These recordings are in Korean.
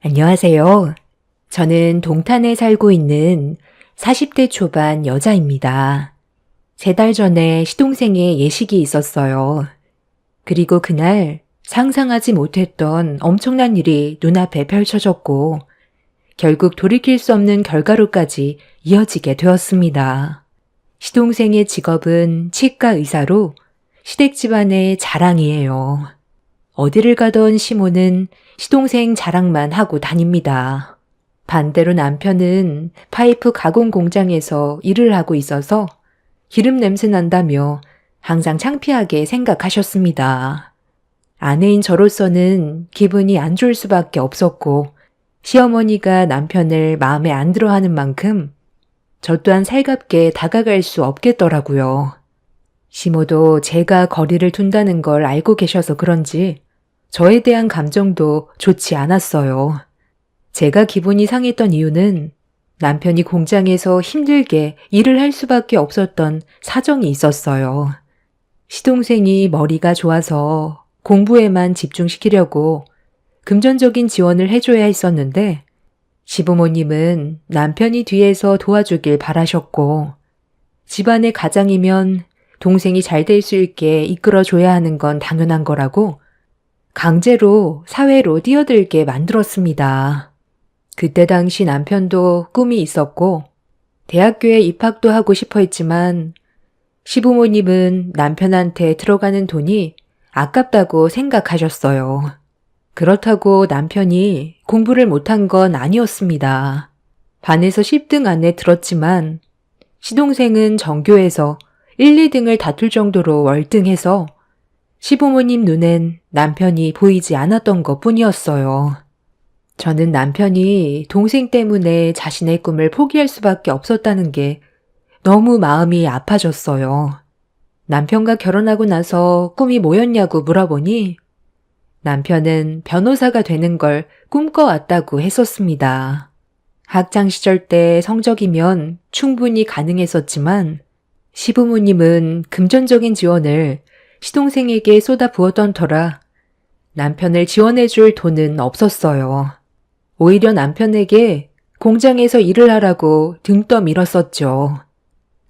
안녕하세요. 저는 동탄에 살고 있는 40대 초반 여자입니다. 3달 전에 시동생의 예식이 있었어요. 그리고 그날 상상하지 못했던 엄청난 일이 눈앞에 펼쳐졌고 결국 돌이킬 수 없는 결과로까지 이어지게 되었습니다. 시동생의 직업은 치과 의사로 시댁 집안의 자랑이에요. 어디를 가던 시모는 시동생 자랑만 하고 다닙니다. 반대로 남편은 파이프 가공 공장에서 일을 하고 있어서 기름 냄새 난다며 항상 창피하게 생각하셨습니다. 아내인 저로서는 기분이 안 좋을 수밖에 없었고 시어머니가 남편을 마음에 안 들어 하는 만큼 저 또한 살갑게 다가갈 수 없겠더라고요. 시모도 제가 거리를 둔다는 걸 알고 계셔서 그런지 저에 대한 감정도 좋지 않았어요. 제가 기분이 상했던 이유는 남편이 공장에서 힘들게 일을 할 수밖에 없었던 사정이 있었어요. 시동생이 머리가 좋아서 공부에만 집중시키려고 금전적인 지원을 해줘야 했었는데 시부모님은 남편이 뒤에서 도와주길 바라셨고 집안의 가장이면 동생이 잘 될 수 있게 이끌어줘야 하는 건 당연한 거라고 강제로 사회로 뛰어들게 만들었습니다. 그때 당시 남편도 꿈이 있었고 대학교에 입학도 하고 싶어 했지만 시부모님은 남편한테 들어가는 돈이 아깝다고 생각하셨어요. 그렇다고 남편이 공부를 못한 건 아니었습니다. 반에서 10등 안에 들었지만 시동생은 전교에서 1, 2등을 다툴 정도로 월등해서 시부모님 눈엔 남편이 보이지 않았던 것 뿐이었어요. 저는 남편이 동생 때문에 자신의 꿈을 포기할 수밖에 없었다는 게 너무 마음이 아파졌어요. 남편과 결혼하고 나서 꿈이 뭐였냐고 물어보니 남편은 변호사가 되는 걸 꿈꿔왔다고 했었습니다. 학창시절 때 성적이면 충분히 가능했었지만 시부모님은 금전적인 지원을 시동생에게 쏟아부었던 터라 남편을 지원해줄 돈은 없었어요. 오히려 남편에게 공장에서 일을 하라고 등 떠밀었었죠.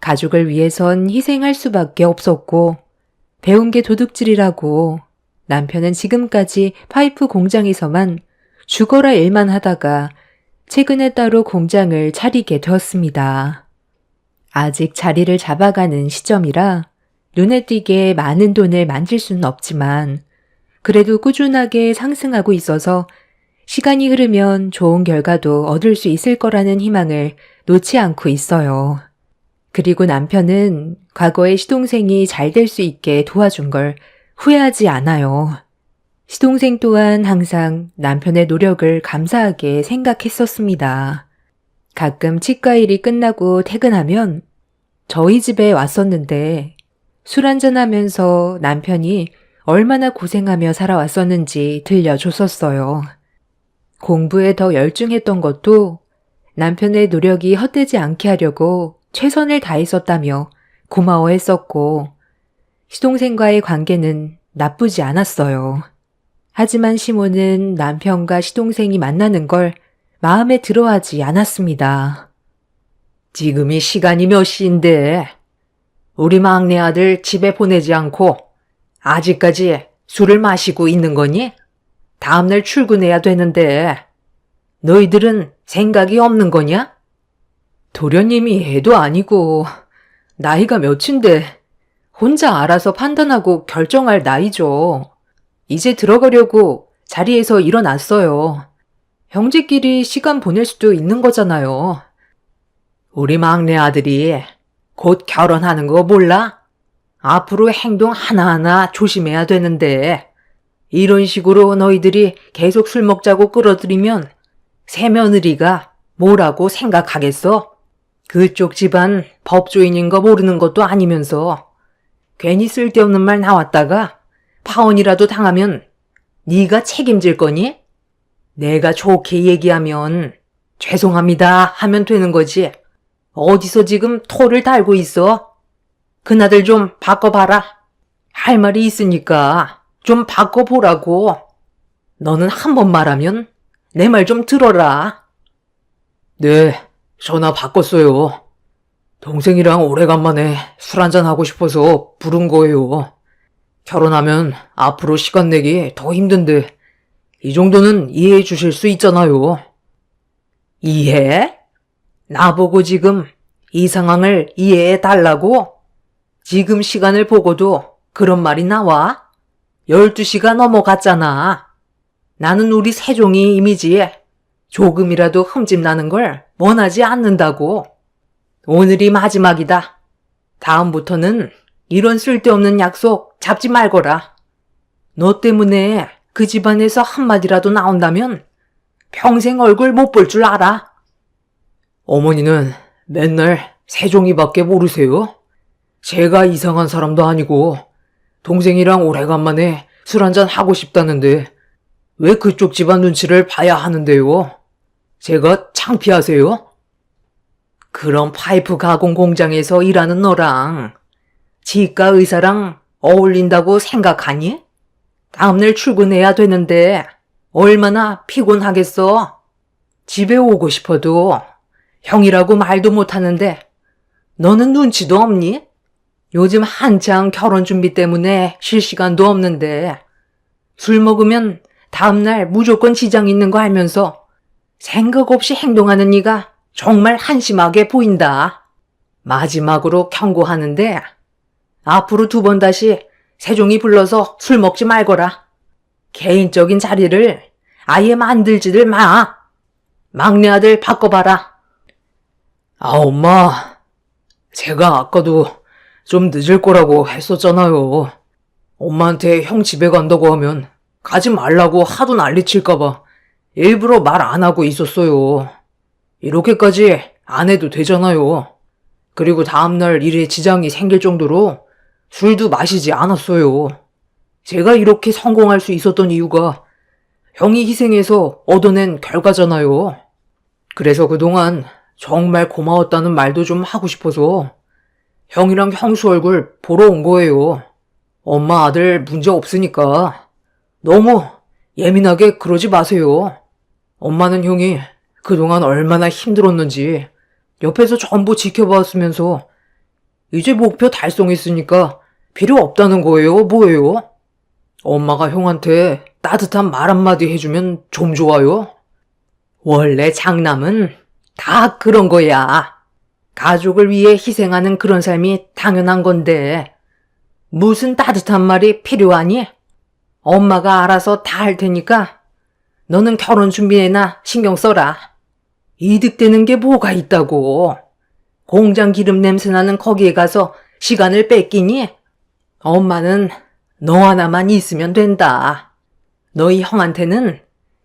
가족을 위해선 희생할 수밖에 없었고 배운 게 도둑질이라고 남편은 지금까지 파이프 공장에서만 죽어라 일만 하다가 최근에 따로 공장을 차리게 되었습니다. 아직 자리를 잡아가는 시점이라 눈에 띄게 많은 돈을 만질 수는 없지만 그래도 꾸준하게 상승하고 있어서 시간이 흐르면 좋은 결과도 얻을 수 있을 거라는 희망을 놓지 않고 있어요. 그리고 남편은 과거에 시동생이 잘 될 수 있게 도와준 걸 후회하지 않아요. 시동생 또한 항상 남편의 노력을 감사하게 생각했었습니다. 가끔 치과 일이 끝나고 퇴근하면 저희 집에 왔었는데 술 한잔하면서 남편이 얼마나 고생하며 살아왔었는지 들려줬었어요. 공부에 더 열중했던 것도 남편의 노력이 헛되지 않게 하려고 최선을 다했었다며 고마워했었고 시동생과의 관계는 나쁘지 않았어요. 하지만 시모는 남편과 시동생이 만나는 걸 마음에 들어하지 않았습니다. 지금이 시간이 몇 시인데 우리 막내 아들 집에 보내지 않고 아직까지 술을 마시고 있는 거니? 다음날 출근해야 되는데 너희들은 생각이 없는 거냐? 도련님이 애도 아니고 나이가 몇인데 혼자 알아서 판단하고 결정할 나이죠. 이제 들어가려고 자리에서 일어났어요. 형제끼리 시간 보낼 수도 있는 거잖아요. 우리 막내 아들이 곧 결혼하는 거 몰라? 앞으로 행동 하나하나 조심해야 되는데 이런 식으로 너희들이 계속 술 먹자고 끌어들이면 새며느리가 뭐라고 생각하겠어? 그쪽 집안 법조인인 거 모르는 것도 아니면서 괜히 쓸데없는 말 나왔다가 파혼이라도 당하면 네가 책임질 거니? 내가 좋게 얘기하면 죄송합니다 하면 되는 거지. 어디서 지금 토를 달고 있어? 그나들 좀 바꿔봐라. 할 말이 있으니까 좀 바꿔보라고. 너는 한 번 말하면 내 말 좀 들어라. 네, 전화 바꿨어요. 동생이랑 오래간만에 술 한잔 하고 싶어서 부른 거예요. 결혼하면 앞으로 시간 내기 더 힘든데 이 정도는 이해해 주실 수 있잖아요. 이해? 나보고 지금 이 상황을 이해해 달라고? 지금 시간을 보고도 그런 말이 나와? 12시가 넘어갔잖아. 나는 우리 세종이 이미지에 조금이라도 흠집 나는 걸 원하지 않는다고. 오늘이 마지막이다. 다음부터는 이런 쓸데없는 약속 잡지 말거라. 너 때문에 그 집안에서 한마디라도 나온다면 평생 얼굴 못 볼 줄 알아. 어머니는 맨날 세종이밖에 모르세요? 제가 이상한 사람도 아니고 동생이랑 오래간만에 술 한잔 하고 싶다는데 왜 그쪽 집안 눈치를 봐야 하는데요? 제가 창피하세요? 그런 파이프 가공 공장에서 일하는 너랑 지가 의사랑 어울린다고 생각하니? 다음날 출근해야 되는데 얼마나 피곤하겠어. 집에 오고 싶어도 형이라고 말도 못하는데 너는 눈치도 없니? 요즘 한창 결혼 준비 때문에 쉴 시간도 없는데 술 먹으면 다음날 무조건 지장 있는 거 알면서 생각 없이 행동하는 네가 정말 한심하게 보인다. 마지막으로 경고하는데 앞으로 2번 다시 세종이 불러서 술 먹지 말거라. 개인적인 자리를 아예 만들지들 마. 막내 아들 바꿔봐라. 아, 엄마. 제가 아까도 좀 늦을 거라고 했었잖아요. 엄마한테 형 집에 간다고 하면 가지 말라고 하도 난리칠까봐 일부러 말 안 하고 있었어요. 이렇게까지 안 해도 되잖아요. 그리고 다음날 일에 지장이 생길 정도로 술도 마시지 않았어요. 제가 이렇게 성공할 수 있었던 이유가 형이 희생해서 얻어낸 결과잖아요. 그래서 그동안 정말 고마웠다는 말도 좀 하고 싶어서 형이랑 형수 얼굴 보러 온 거예요. 엄마 아들 문제 없으니까 너무 예민하게 그러지 마세요. 엄마는 형이 그동안 얼마나 힘들었는지 옆에서 전부 지켜봤으면서 이제 목표 달성했으니까 필요 없다는 거예요, 뭐예요? 엄마가 형한테 따뜻한 말 한마디 해주면 좀 좋아요? 원래 장남은 다 그런 거야. 가족을 위해 희생하는 그런 삶이 당연한 건데 무슨 따뜻한 말이 필요하니? 엄마가 알아서 다 할 테니까 너는 결혼 준비에나 신경 써라. 이득되는 게 뭐가 있다고. 공장 기름 냄새 나는 거기에 가서 시간을 뺏기니? 엄마는 너 하나만 있으면 된다. 너희 형한테는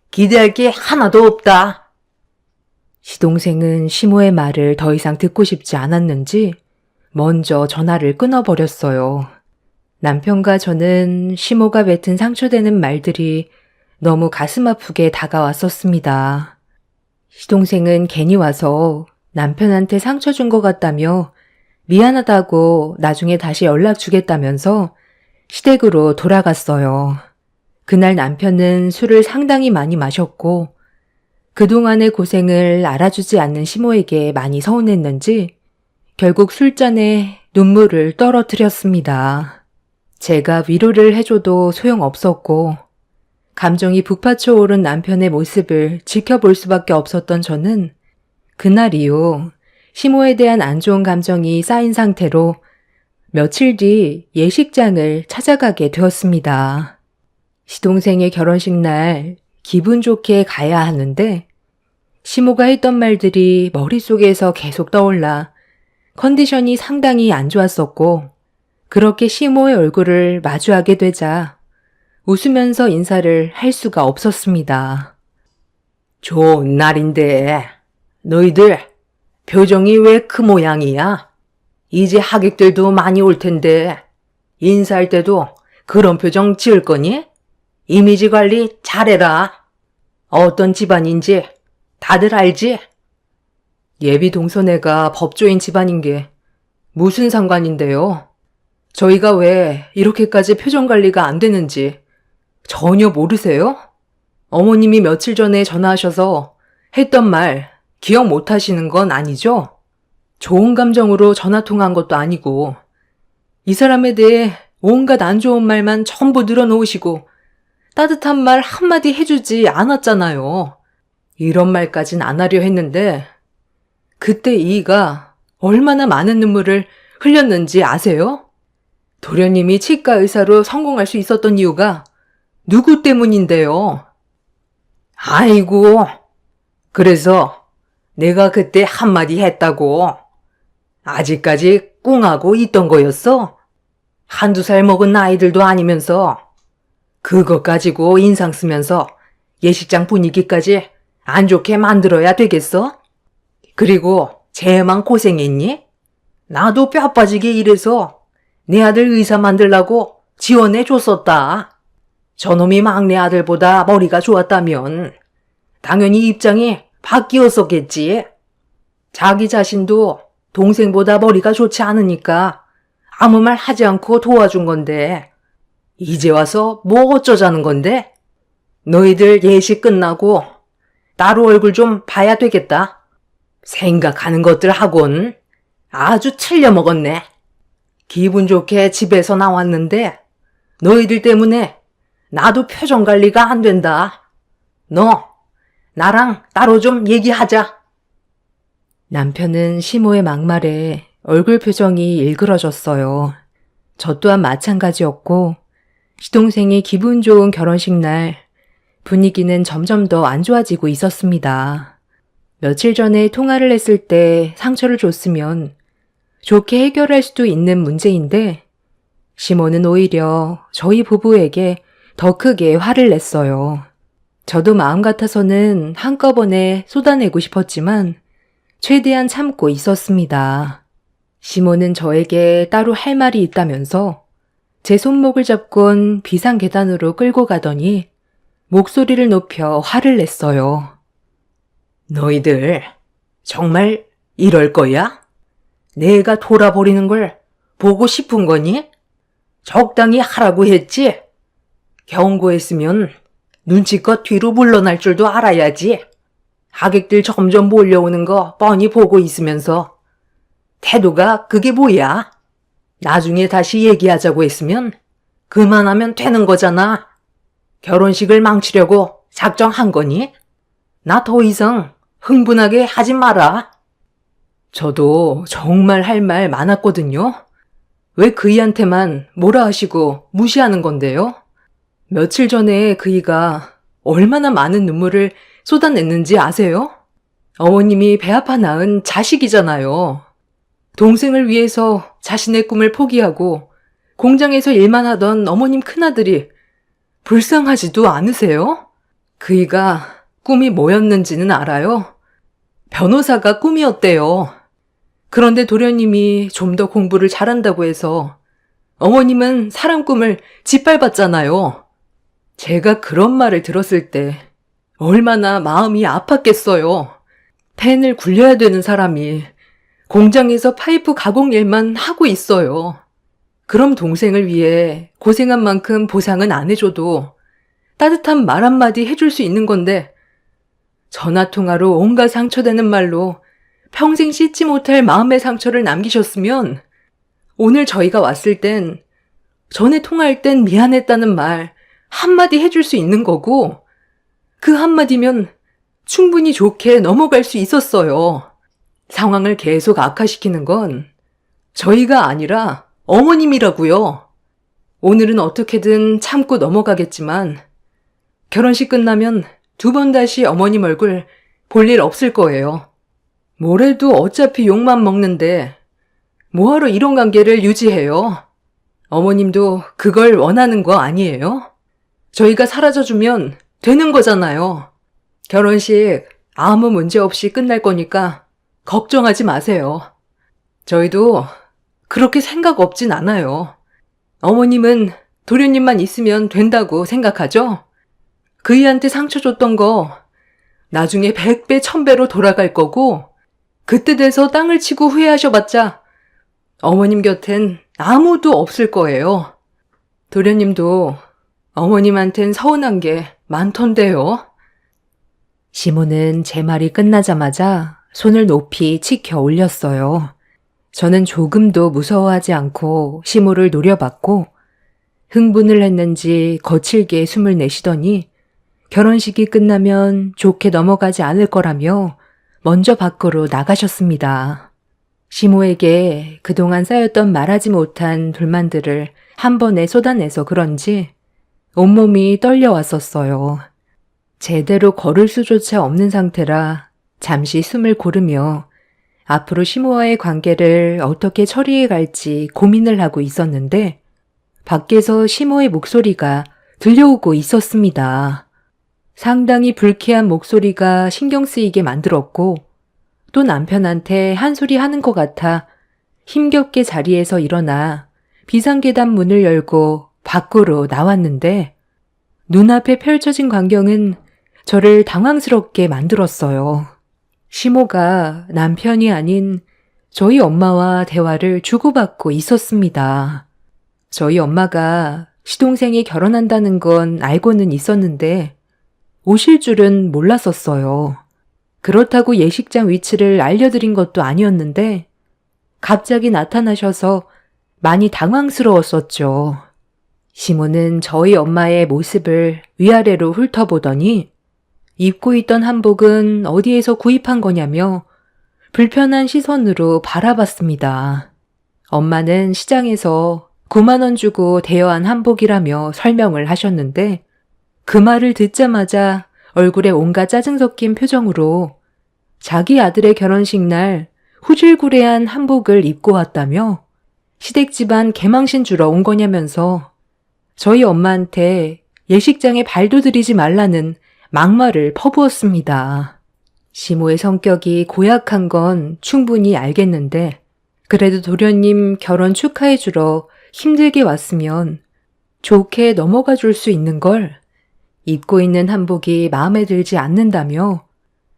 기대할 게 하나도 없다. 시동생은 시모의 말을 더 이상 듣고 싶지 않았는지 먼저 전화를 끊어버렸어요. 남편과 저는 시모가 뱉은 상처되는 말들이 너무 가슴 아프게 다가왔었습니다. 시동생은 괜히 와서 남편한테 상처 준 것 같다며 미안하다고 나중에 다시 연락 주겠다면서 시댁으로 돌아갔어요. 그날 남편은 술을 상당히 많이 마셨고 그동안의 고생을 알아주지 않는 시모에게 많이 서운했는지 결국 술잔에 눈물을 떨어뜨렸습니다. 제가 위로를 해줘도 소용없었고 감정이 북받쳐 오른 남편의 모습을 지켜볼 수밖에 없었던 저는 그날 이후 시모에 대한 안 좋은 감정이 쌓인 상태로 며칠 뒤 예식장을 찾아가게 되었습니다. 시동생의 결혼식 날 기분 좋게 가야 하는데 시모가 했던 말들이 머릿속에서 계속 떠올라 컨디션이 상당히 안 좋았었고 그렇게 시모의 얼굴을 마주하게 되자 웃으면서 인사를 할 수가 없었습니다. 좋은 날인데 너희들 표정이 왜 그 모양이야? 이제 하객들도 많이 올 텐데 인사할 때도 그런 표정 지을 거니? 이미지 관리 잘해라. 어떤 집안인지 다들 알지? 예비 동서네가 법조인 집안인 게 무슨 상관인데요? 저희가 왜 이렇게까지 표정 관리가 안 되는지 전혀 모르세요? 어머님이 며칠 전에 전화하셔서 했던 말 기억 못 하시는 건 아니죠? 좋은 감정으로 전화 통화한 것도 아니고 이 사람에 대해 온갖 안 좋은 말만 전부 늘어놓으시고 따뜻한 말 한마디 해주지 않았잖아요. 이런 말까진 안 하려 했는데 그때 이가 얼마나 많은 눈물을 흘렸는지 아세요? 도련님이 치과 의사로 성공할 수 있었던 이유가 누구 때문인데요? 아이고, 그래서 내가 그때 한마디 했다고 아직까지 꿍하고 있던 거였어? 한두 살 먹은 아이들도 아니면서 그것 가지고 인상 쓰면서 예식장 분위기까지 안 좋게 만들어야 되겠어? 그리고 쟤만 고생했니? 나도 뼈 빠지게 일해서 내 아들 의사 만들라고 지원해 줬었다. 저놈이 막내 아들보다 머리가 좋았다면 당연히 입장이 바뀌었었겠지. 자기 자신도 동생보다 머리가 좋지 않으니까 아무 말 하지 않고 도와준 건데 이제 와서 뭐 어쩌자는 건데? 너희들 예식 끝나고 따로 얼굴 좀 봐야 되겠다. 생각하는 것들 하곤 아주 틀려 먹었네. 기분 좋게 집에서 나왔는데 너희들 때문에 나도 표정 관리가 안 된다. 너 나랑 따로 좀 얘기하자. 남편은 시모의 막말에 얼굴 표정이 일그러졌어요. 저 또한 마찬가지였고 시동생이 기분 좋은 결혼식 날 분위기는 점점 더 안 좋아지고 있었습니다. 며칠 전에 통화를 했을 때 상처를 줬으면 좋게 해결할 수도 있는 문제인데 시모는 오히려 저희 부부에게 더 크게 화를 냈어요. 저도 마음 같아서는 한꺼번에 쏟아내고 싶었지만 최대한 참고 있었습니다. 시모는 저에게 따로 할 말이 있다면서 제 손목을 잡곤 비상계단으로 끌고 가더니 목소리를 높여 화를 냈어요. 너희들 정말 이럴 거야? 내가 돌아버리는 걸 보고 싶은 거니? 적당히 하라고 했지? 경고했으면 눈치껏 뒤로 물러날 줄도 알아야지. 하객들 점점 몰려오는 거 뻔히 보고 있으면서 태도가 그게 뭐야? 나중에 다시 얘기하자고 했으면 그만하면 되는 거잖아. 결혼식을 망치려고 작정한 거니? 나 더 이상 흥분하게 하지 마라. 저도 정말 할 말 많았거든요. 왜 그이한테만 뭐라 하시고 무시하는 건데요? 며칠 전에 그이가 얼마나 많은 눈물을 쏟아냈는지 아세요? 어머님이 배 아파 낳은 자식이잖아요. 동생을 위해서 자신의 꿈을 포기하고 공장에서 일만 하던 어머님 큰아들이 불쌍하지도 않으세요? 그이가 꿈이 뭐였는지는 알아요? 변호사가 꿈이었대요. 그런데 도련님이 좀 더 공부를 잘한다고 해서 어머님은 사람 꿈을 짓밟았잖아요. 제가 그런 말을 들었을 때 얼마나 마음이 아팠겠어요. 펜을 굴려야 되는 사람이 공장에서 파이프 가공 일만 하고 있어요. 그럼 동생을 위해 고생한 만큼 보상은 안 해줘도 따뜻한 말 한마디 해줄 수 있는 건데 전화통화로 온갖 상처되는 말로 평생 씻지 못할 마음의 상처를 남기셨으면 오늘 저희가 왔을 땐 전에 통화할 땐 미안했다는 말 한마디 해줄 수 있는 거고 그 한마디면 충분히 좋게 넘어갈 수 있었어요. 상황을 계속 악화시키는 건 저희가 아니라 어머님이라고요. 오늘은 어떻게든 참고 넘어가겠지만 결혼식 끝나면 두 번 다시 어머님 얼굴 볼 일 없을 거예요. 뭐래도 어차피 욕만 먹는데 뭐하러 이런 관계를 유지해요? 어머님도 그걸 원하는 거 아니에요? 저희가 사라져주면 되는 거잖아요. 결혼식 아무 문제 없이 끝날 거니까 걱정하지 마세요. 저희도 그렇게 생각 없진 않아요. 어머님은 도련님만 있으면 된다고 생각하죠? 그이한테 상처 줬던 거 나중에 100배, 1000배로 돌아갈 거고 그때 돼서 땅을 치고 후회하셔봤자 어머님 곁엔 아무도 없을 거예요. 도련님도 어머님한텐 서운한 게 많던데요. 시모는 제 말이 끝나자마자 손을 높이 치켜 올렸어요. 저는 조금도 무서워하지 않고 시모를 노려봤고 흥분을 했는지 거칠게 숨을 내쉬더니 결혼식이 끝나면 좋게 넘어가지 않을 거라며 먼저 밖으로 나가셨습니다. 시모에게 그동안 쌓였던 말하지 못한 불만들을 한 번에 쏟아내서 그런지 온몸이 떨려왔었어요. 제대로 걸을 수조차 없는 상태라 잠시 숨을 고르며 앞으로 시모와의 관계를 어떻게 처리해 갈지 고민을 하고 있었는데 밖에서 시모의 목소리가 들려오고 있었습니다. 상당히 불쾌한 목소리가 신경 쓰이게 만들었고 또 남편한테 한 소리 하는 것 같아 힘겹게 자리에서 일어나 비상계단 문을 열고 밖으로 나왔는데 눈앞에 펼쳐진 광경은 저를 당황스럽게 만들었어요. 시모가 남편이 아닌 저희 엄마와 대화를 주고받고 있었습니다. 저희 엄마가 시동생이 결혼한다는 건 알고는 있었는데 오실 줄은 몰랐었어요. 그렇다고 예식장 위치를 알려드린 것도 아니었는데 갑자기 나타나셔서 많이 당황스러웠었죠. 시모는 저희 엄마의 모습을 위아래로 훑어보더니 입고 있던 한복은 어디에서 구입한 거냐며 불편한 시선으로 바라봤습니다. 엄마는 시장에서 9만 원 주고 대여한 한복이라며 설명을 하셨는데 그 말을 듣자마자 얼굴에 온갖 짜증 섞인 표정으로 자기 아들의 결혼식 날 후질구레한 한복을 입고 왔다며 시댁 집안 개망신 주러 온 거냐면서 저희 엄마한테 예식장에 발도 들이지 말라는 막말을 퍼부었습니다. 시모의 성격이 고약한 건 충분히 알겠는데 그래도 도련님 결혼 축하해 주러 힘들게 왔으면 좋게 넘어가 줄 수 있는 걸 입고 있는 한복이 마음에 들지 않는다며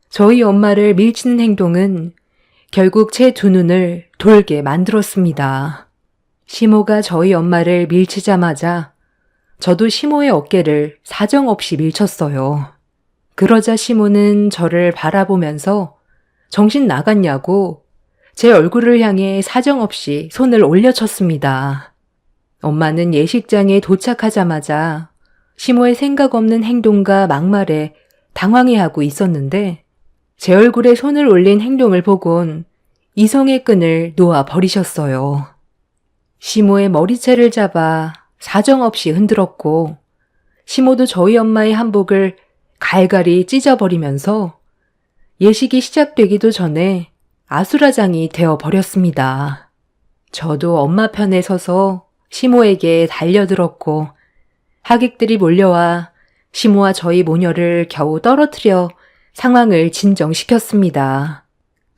저희 엄마를 밀치는 행동은 결국 제 두 눈을 돌게 만들었습니다. 시모가 저희 엄마를 밀치자마자 저도 시모의 어깨를 사정없이 밀쳤어요. 그러자 시모는 저를 바라보면서 정신 나갔냐고 제 얼굴을 향해 사정없이 손을 올려쳤습니다. 엄마는 예식장에 도착하자마자 시모의 생각 없는 행동과 막말에 당황해하고 있었는데 제 얼굴에 손을 올린 행동을 보곤 이성의 끈을 놓아 버리셨어요. 시모의 머리채를 잡아 사정없이 흔들었고 시모도 저희 엄마의 한복을 갈갈이 찢어버리면서 예식이 시작되기도 전에 아수라장이 되어버렸습니다. 저도 엄마 편에 서서 시모에게 달려들었고 하객들이 몰려와 시모와 저희 모녀를 겨우 떨어뜨려 상황을 진정시켰습니다.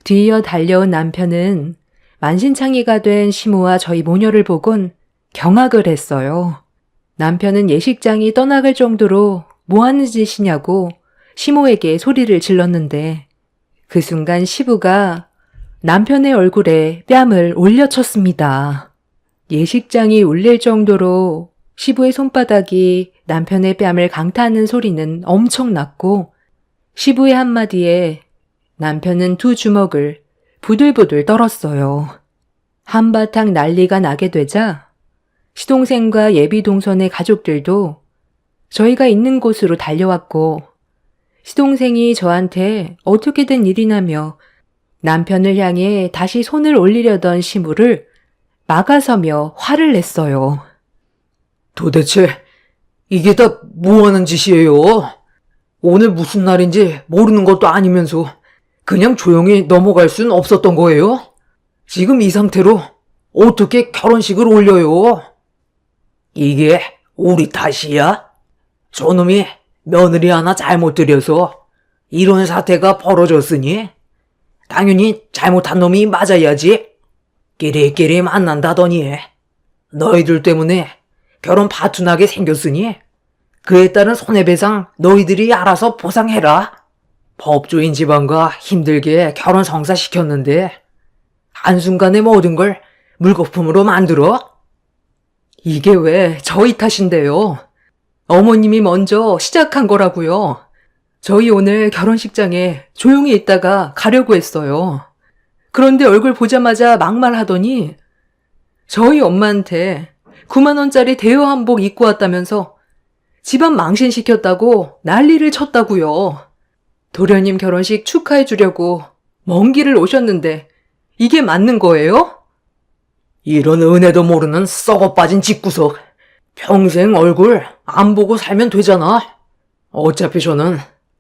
뒤이어 달려온 남편은 만신창이가 된 시모와 저희 모녀를 보곤 경악을 했어요. 남편은 예식장이 떠나갈 정도로 뭐 하는 짓이냐고 시모에게 소리를 질렀는데 그 순간 시부가 남편의 얼굴에 뺨을 올려쳤습니다. 예식장이 울릴 정도로 시부의 손바닥이 남편의 뺨을 강타하는 소리는 엄청났고 시부의 한마디에 남편은 두 주먹을 부들부들 떨었어요. 한바탕 난리가 나게 되자 시동생과 예비동선의 가족들도 저희가 있는 곳으로 달려왔고 시동생이 저한테 어떻게 된 일이냐며 남편을 향해 다시 손을 올리려던 시부를 막아서며 화를 냈어요. 도대체 이게 다 뭐하는 짓이에요? 오늘 무슨 날인지 모르는 것도 아니면서 그냥 조용히 넘어갈 순 없었던 거예요? 지금 이 상태로 어떻게 결혼식을 올려요? 이게 우리 탓이야? 저놈이 며느리 하나 잘못 들여서 이런 사태가 벌어졌으니 당연히 잘못한 놈이 맞아야지. 끼리끼리 만난다더니 너희들 때문에 결혼 파투나게 생겼으니 그에 따른 손해배상 너희들이 알아서 보상해라. 법조인 집안과 힘들게 결혼 성사시켰는데 한순간에 모든 걸 물거품으로 만들어? 이게 왜 저희 탓인데요? 어머님이 먼저 시작한 거라고요. 저희 오늘 결혼식장에 조용히 있다가 가려고 했어요. 그런데 얼굴 보자마자 막말하더니 저희 엄마한테 9만 원짜리 대여 한복 입고 왔다면서 집안 망신시켰다고 난리를 쳤다고요. 도련님 결혼식 축하해 주려고 먼 길을 오셨는데 이게 맞는 거예요? 이런 은혜도 모르는 썩어 빠진 집구석. 평생 얼굴 안 보고 살면 되잖아. 어차피 저는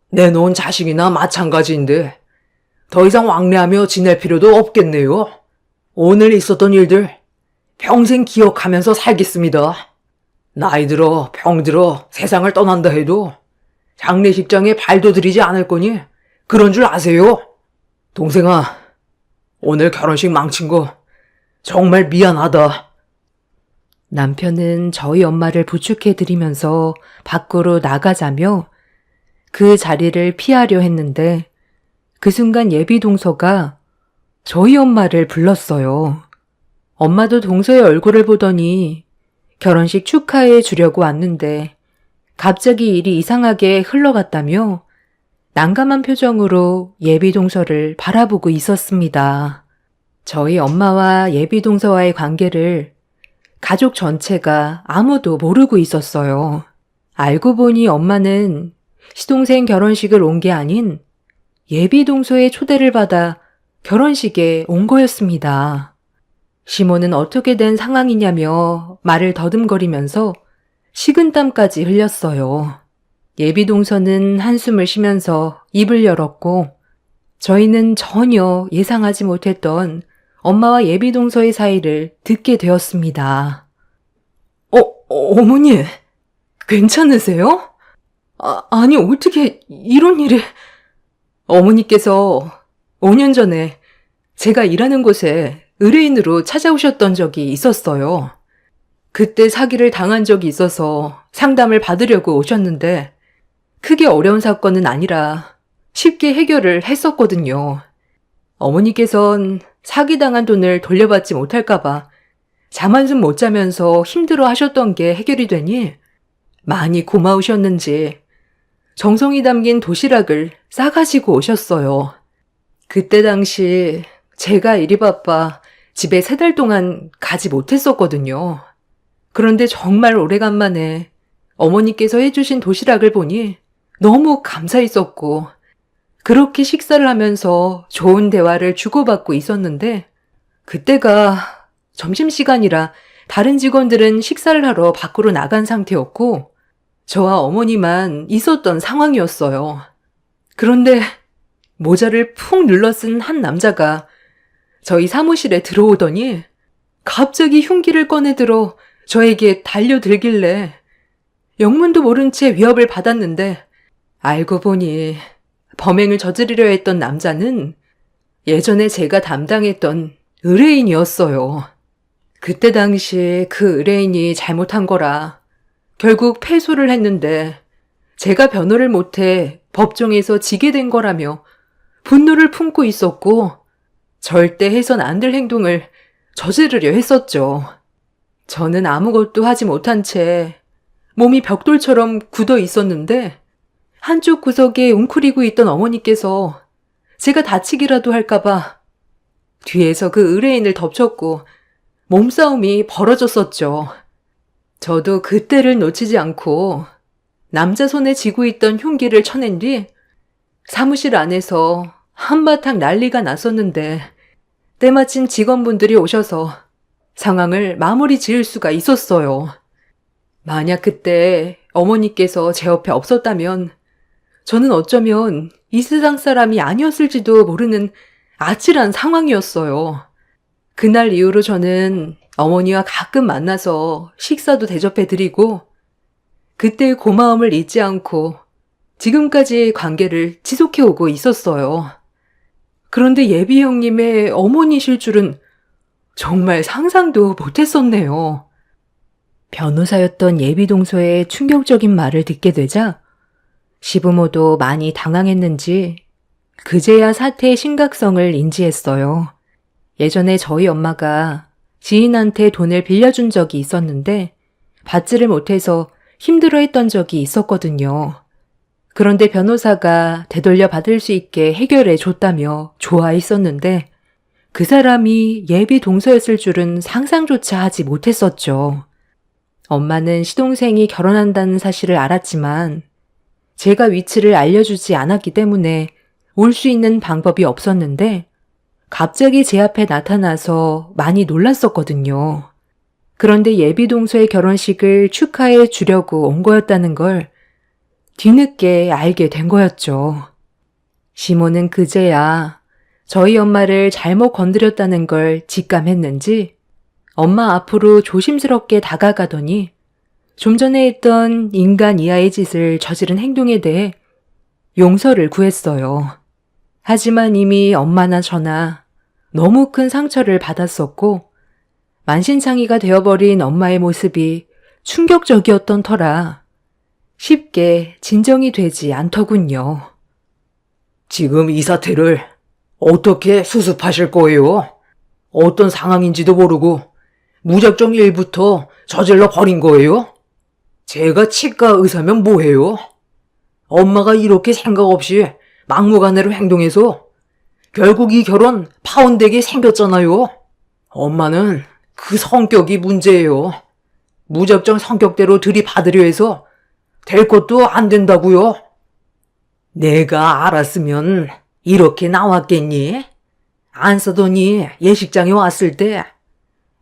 내놓은 자식이나 마찬가지인데 더 이상 왕래하며 지낼 필요도 없겠네요. 오늘 있었던 일들 평생 기억하면서 살겠습니다. 나이 들어 병 들어 세상을 떠난다 해도 장례식장에 발도 들이지 않을 거니 그런 줄 아세요? 동생아, 오늘 결혼식 망친 거 정말 미안하다. 남편은 저희 엄마를 부축해드리면서 밖으로 나가자며 그 자리를 피하려 했는데 그 순간 예비 동서가 저희 엄마를 불렀어요. 엄마도 동서의 얼굴을 보더니 결혼식 축하해 주려고 왔는데 갑자기 일이 이상하게 흘러갔다며 난감한 표정으로 예비 동서를 바라보고 있었습니다. 저희 엄마와 예비 동서와의 관계를 가족 전체가 아무도 모르고 있었어요. 알고 보니 엄마는 시동생 결혼식을 온 게 아닌 예비 동서의 초대를 받아 결혼식에 온 거였습니다. 시모는 어떻게 된 상황이냐며 말을 더듬거리면서 식은땀까지 흘렸어요. 예비 동서는 한숨을 쉬면서 입을 열었고 저희는 전혀 예상하지 못했던 엄마와 예비 동서의 사이를 듣게 되었습니다. 어머니, 괜찮으세요? 아니, 어떻게 이런 일이... 어머니께서 5년 전에 제가 일하는 곳에 의뢰인으로 찾아오셨던 적이 있었어요. 그때 사기를 당한 적이 있어서 상담을 받으려고 오셨는데 크게 어려운 사건은 아니라 쉽게 해결을 했었거든요. 어머니께선 사기당한 돈을 돌려받지 못할까봐 잠 한숨 못 자면서 힘들어 하셨던 게 해결이 되니 많이 고마우셨는지 정성이 담긴 도시락을 싸가지고 오셨어요. 그때 당시 제가 일이 바빠 집에 3달 동안 가지 못했었거든요. 그런데 정말 오래간만에 어머니께서 해주신 도시락을 보니 너무 감사했었고 그렇게 식사를 하면서 좋은 대화를 주고받고 있었는데 그때가 점심시간이라 다른 직원들은 식사를 하러 밖으로 나간 상태였고 저와 어머니만 있었던 상황이었어요. 그런데 모자를 푹 눌러 쓴 한 남자가 저희 사무실에 들어오더니 갑자기 흉기를 꺼내들어 저에게 달려들길래 영문도 모른 채 위협을 받았는데 알고 보니 범행을 저지르려 했던 남자는 예전에 제가 담당했던 의뢰인이었어요. 그때 당시 그 의뢰인이 잘못한 거라 결국 패소를 했는데 제가 변호를 못해 법정에서 지게 된 거라며 분노를 품고 있었고 절대 해선 안 될 행동을 저지르려 했었죠. 저는 아무것도 하지 못한 채 몸이 벽돌처럼 굳어 있었는데 한쪽 구석에 웅크리고 있던 어머니께서 제가 다치기라도 할까봐 뒤에서 그 의뢰인을 덮쳤고 몸싸움이 벌어졌었죠. 저도 그때를 놓치지 않고 남자 손에 쥐고 있던 흉기를 쳐낸 뒤 사무실 안에서 한바탕 난리가 났었는데 때마침 직원분들이 오셔서 상황을 마무리 지을 수가 있었어요. 만약 그때 어머니께서 제 옆에 없었다면 저는 어쩌면 이 세상 사람이 아니었을지도 모르는 아찔한 상황이었어요. 그날 이후로 저는 어머니와 가끔 만나서 식사도 대접해드리고 그때의 고마움을 잊지 않고 지금까지 관계를 지속해오고 있었어요. 그런데 예비 형님의 어머니실 줄은 정말 상상도 못했었네요. 변호사였던 예비 동서의 충격적인 말을 듣게 되자 시부모도 많이 당황했는지 그제야 사태의 심각성을 인지했어요. 예전에 저희 엄마가 지인한테 돈을 빌려준 적이 있었는데 받지를 못해서 힘들어했던 적이 있었거든요. 그런데 변호사가 되돌려 받을 수 있게 해결해 줬다며 좋아했었는데 그 사람이 예비 동서였을 줄은 상상조차 하지 못했었죠. 엄마는 시동생이 결혼한다는 사실을 알았지만 제가 위치를 알려주지 않았기 때문에 올 수 있는 방법이 없었는데 갑자기 제 앞에 나타나서 많이 놀랐었거든요. 그런데 예비 동서의 결혼식을 축하해 주려고 온 거였다는 걸 뒤늦게 알게 된 거였죠. 시모는 그제야 저희 엄마를 잘못 건드렸다는 걸 직감했는지 엄마 앞으로 조심스럽게 다가가더니 좀 전에 했던 인간 이하의 짓을 저지른 행동에 대해 용서를 구했어요. 하지만 이미 엄마나 저나 너무 큰 상처를 받았었고 만신창이가 되어버린 엄마의 모습이 충격적이었던 터라 쉽게 진정이 되지 않더군요. 지금 이 사태를 어떻게 수습하실 거예요? 어떤 상황인지도 모르고 무작정 일부터 저질러 버린 거예요? 제가 치과 의사면 뭐해요? 엄마가 이렇게 생각 없이 막무가내로 행동해서 결국 이 결혼 파혼되게 생겼잖아요. 엄마는 그 성격이 문제예요. 무작정 성격대로 들이받으려 해서 될 것도 안 된다고요. 내가 알았으면 이렇게 나왔겠니? 안 쓰더니 예식장에 왔을 때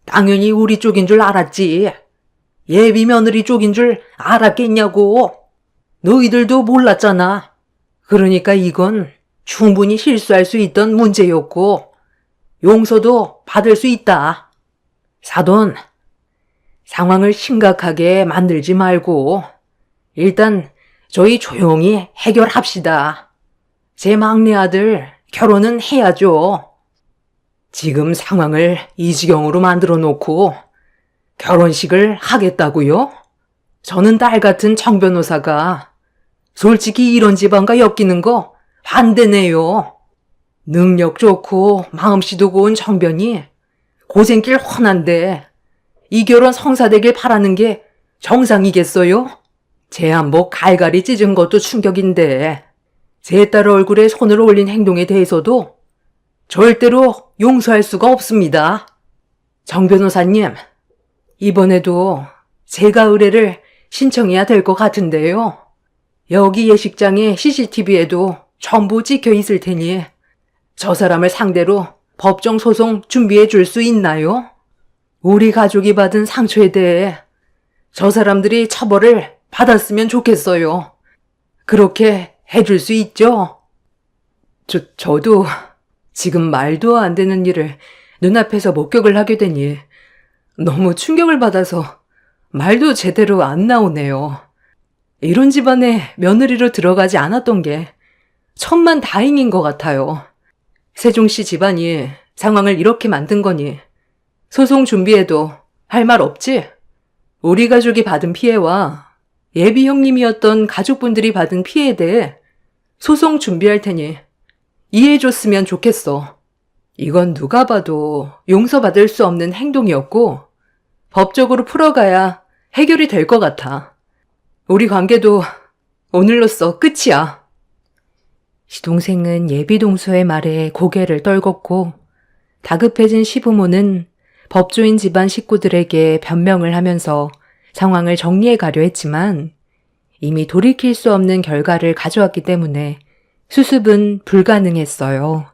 당연히 우리 쪽인 줄 알았지. 예비 며느리 쪽인 줄 알았겠냐고. 너희들도 몰랐잖아. 그러니까 이건 충분히 실수할 수 있던 문제였고 용서도 받을 수 있다. 사돈, 상황을 심각하게 만들지 말고 일단 저희 조용히 해결합시다. 제 막내 아들 결혼은 해야죠. 지금 상황을 이 지경으로 만들어 놓고 결혼식을 하겠다고요? 저는 딸 같은 정 변호사가 솔직히 이런 집안과 엮이는 거 반대네요. 능력 좋고 마음씨도 고운 정변이 고생길 훤한데 이 결혼 성사되길 바라는 게 정상이겠어요? 제 한복 갈갈이 찢은 것도 충격인데 제 딸 얼굴에 손을 올린 행동에 대해서도 절대로 용서할 수가 없습니다. 정 변호사님, 이번에도 제가 의뢰를 신청해야 될 것 같은데요. 여기 예식장에 CCTV에도 전부 찍혀 있을 테니 저 사람을 상대로 법정 소송 준비해 줄 수 있나요? 우리 가족이 받은 상처에 대해 저 사람들이 처벌을 받았으면 좋겠어요. 그렇게 해줄 수 있죠? 저도 지금 말도 안 되는 일을 눈앞에서 목격을 하게 되니 너무 충격을 받아서 말도 제대로 안 나오네요. 이런 집안에 며느리로 들어가지 않았던 게 천만 다행인 것 같아요. 세종씨 집안이 상황을 이렇게 만든 거니 소송 준비해도 할 말 없지? 우리 가족이 받은 피해와 예비 형님이었던 가족분들이 받은 피해에 대해 소송 준비할 테니 이해해줬으면 좋겠어. 이건 누가 봐도 용서받을 수 없는 행동이었고 법적으로 풀어가야 해결이 될 것 같아. 우리 관계도 오늘로써 끝이야. 시동생은 예비동서의 말에 고개를 떨궜고 다급해진 시부모는 법조인 집안 식구들에게 변명을 하면서 상황을 정리해 가려 했지만 이미 돌이킬 수 없는 결과를 가져왔기 때문에 수습은 불가능했어요.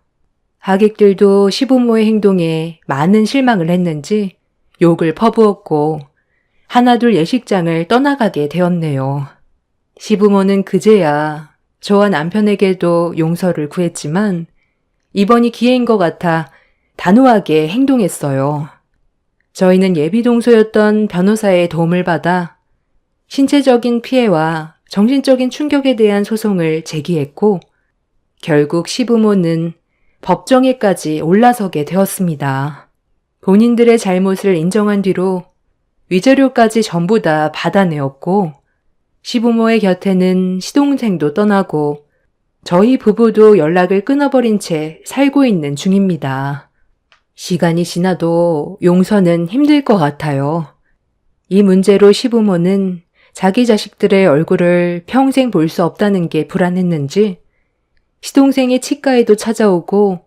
하객들도 시부모의 행동에 많은 실망을 했는지 욕을 퍼부었고 하나둘 예식장을 떠나가게 되었네요. 시부모는 그제야 저와 남편에게도 용서를 구했지만 이번이 기회인 것 같아 단호하게 행동했어요. 저희는 예비동서였던 변호사의 도움을 받아 신체적인 피해와 정신적인 충격에 대한 소송을 제기했고 결국 시부모는 법정에까지 올라서게 되었습니다. 본인들의 잘못을 인정한 뒤로 위자료까지 전부 다 받아내었고 시부모의 곁에는 시동생도 떠나고 저희 부부도 연락을 끊어버린 채 살고 있는 중입니다. 시간이 지나도 용서는 힘들 것 같아요. 이 문제로 시부모는 자기 자식들의 얼굴을 평생 볼 수 없다는 게 불안했는지 시동생의 치과에도 찾아오고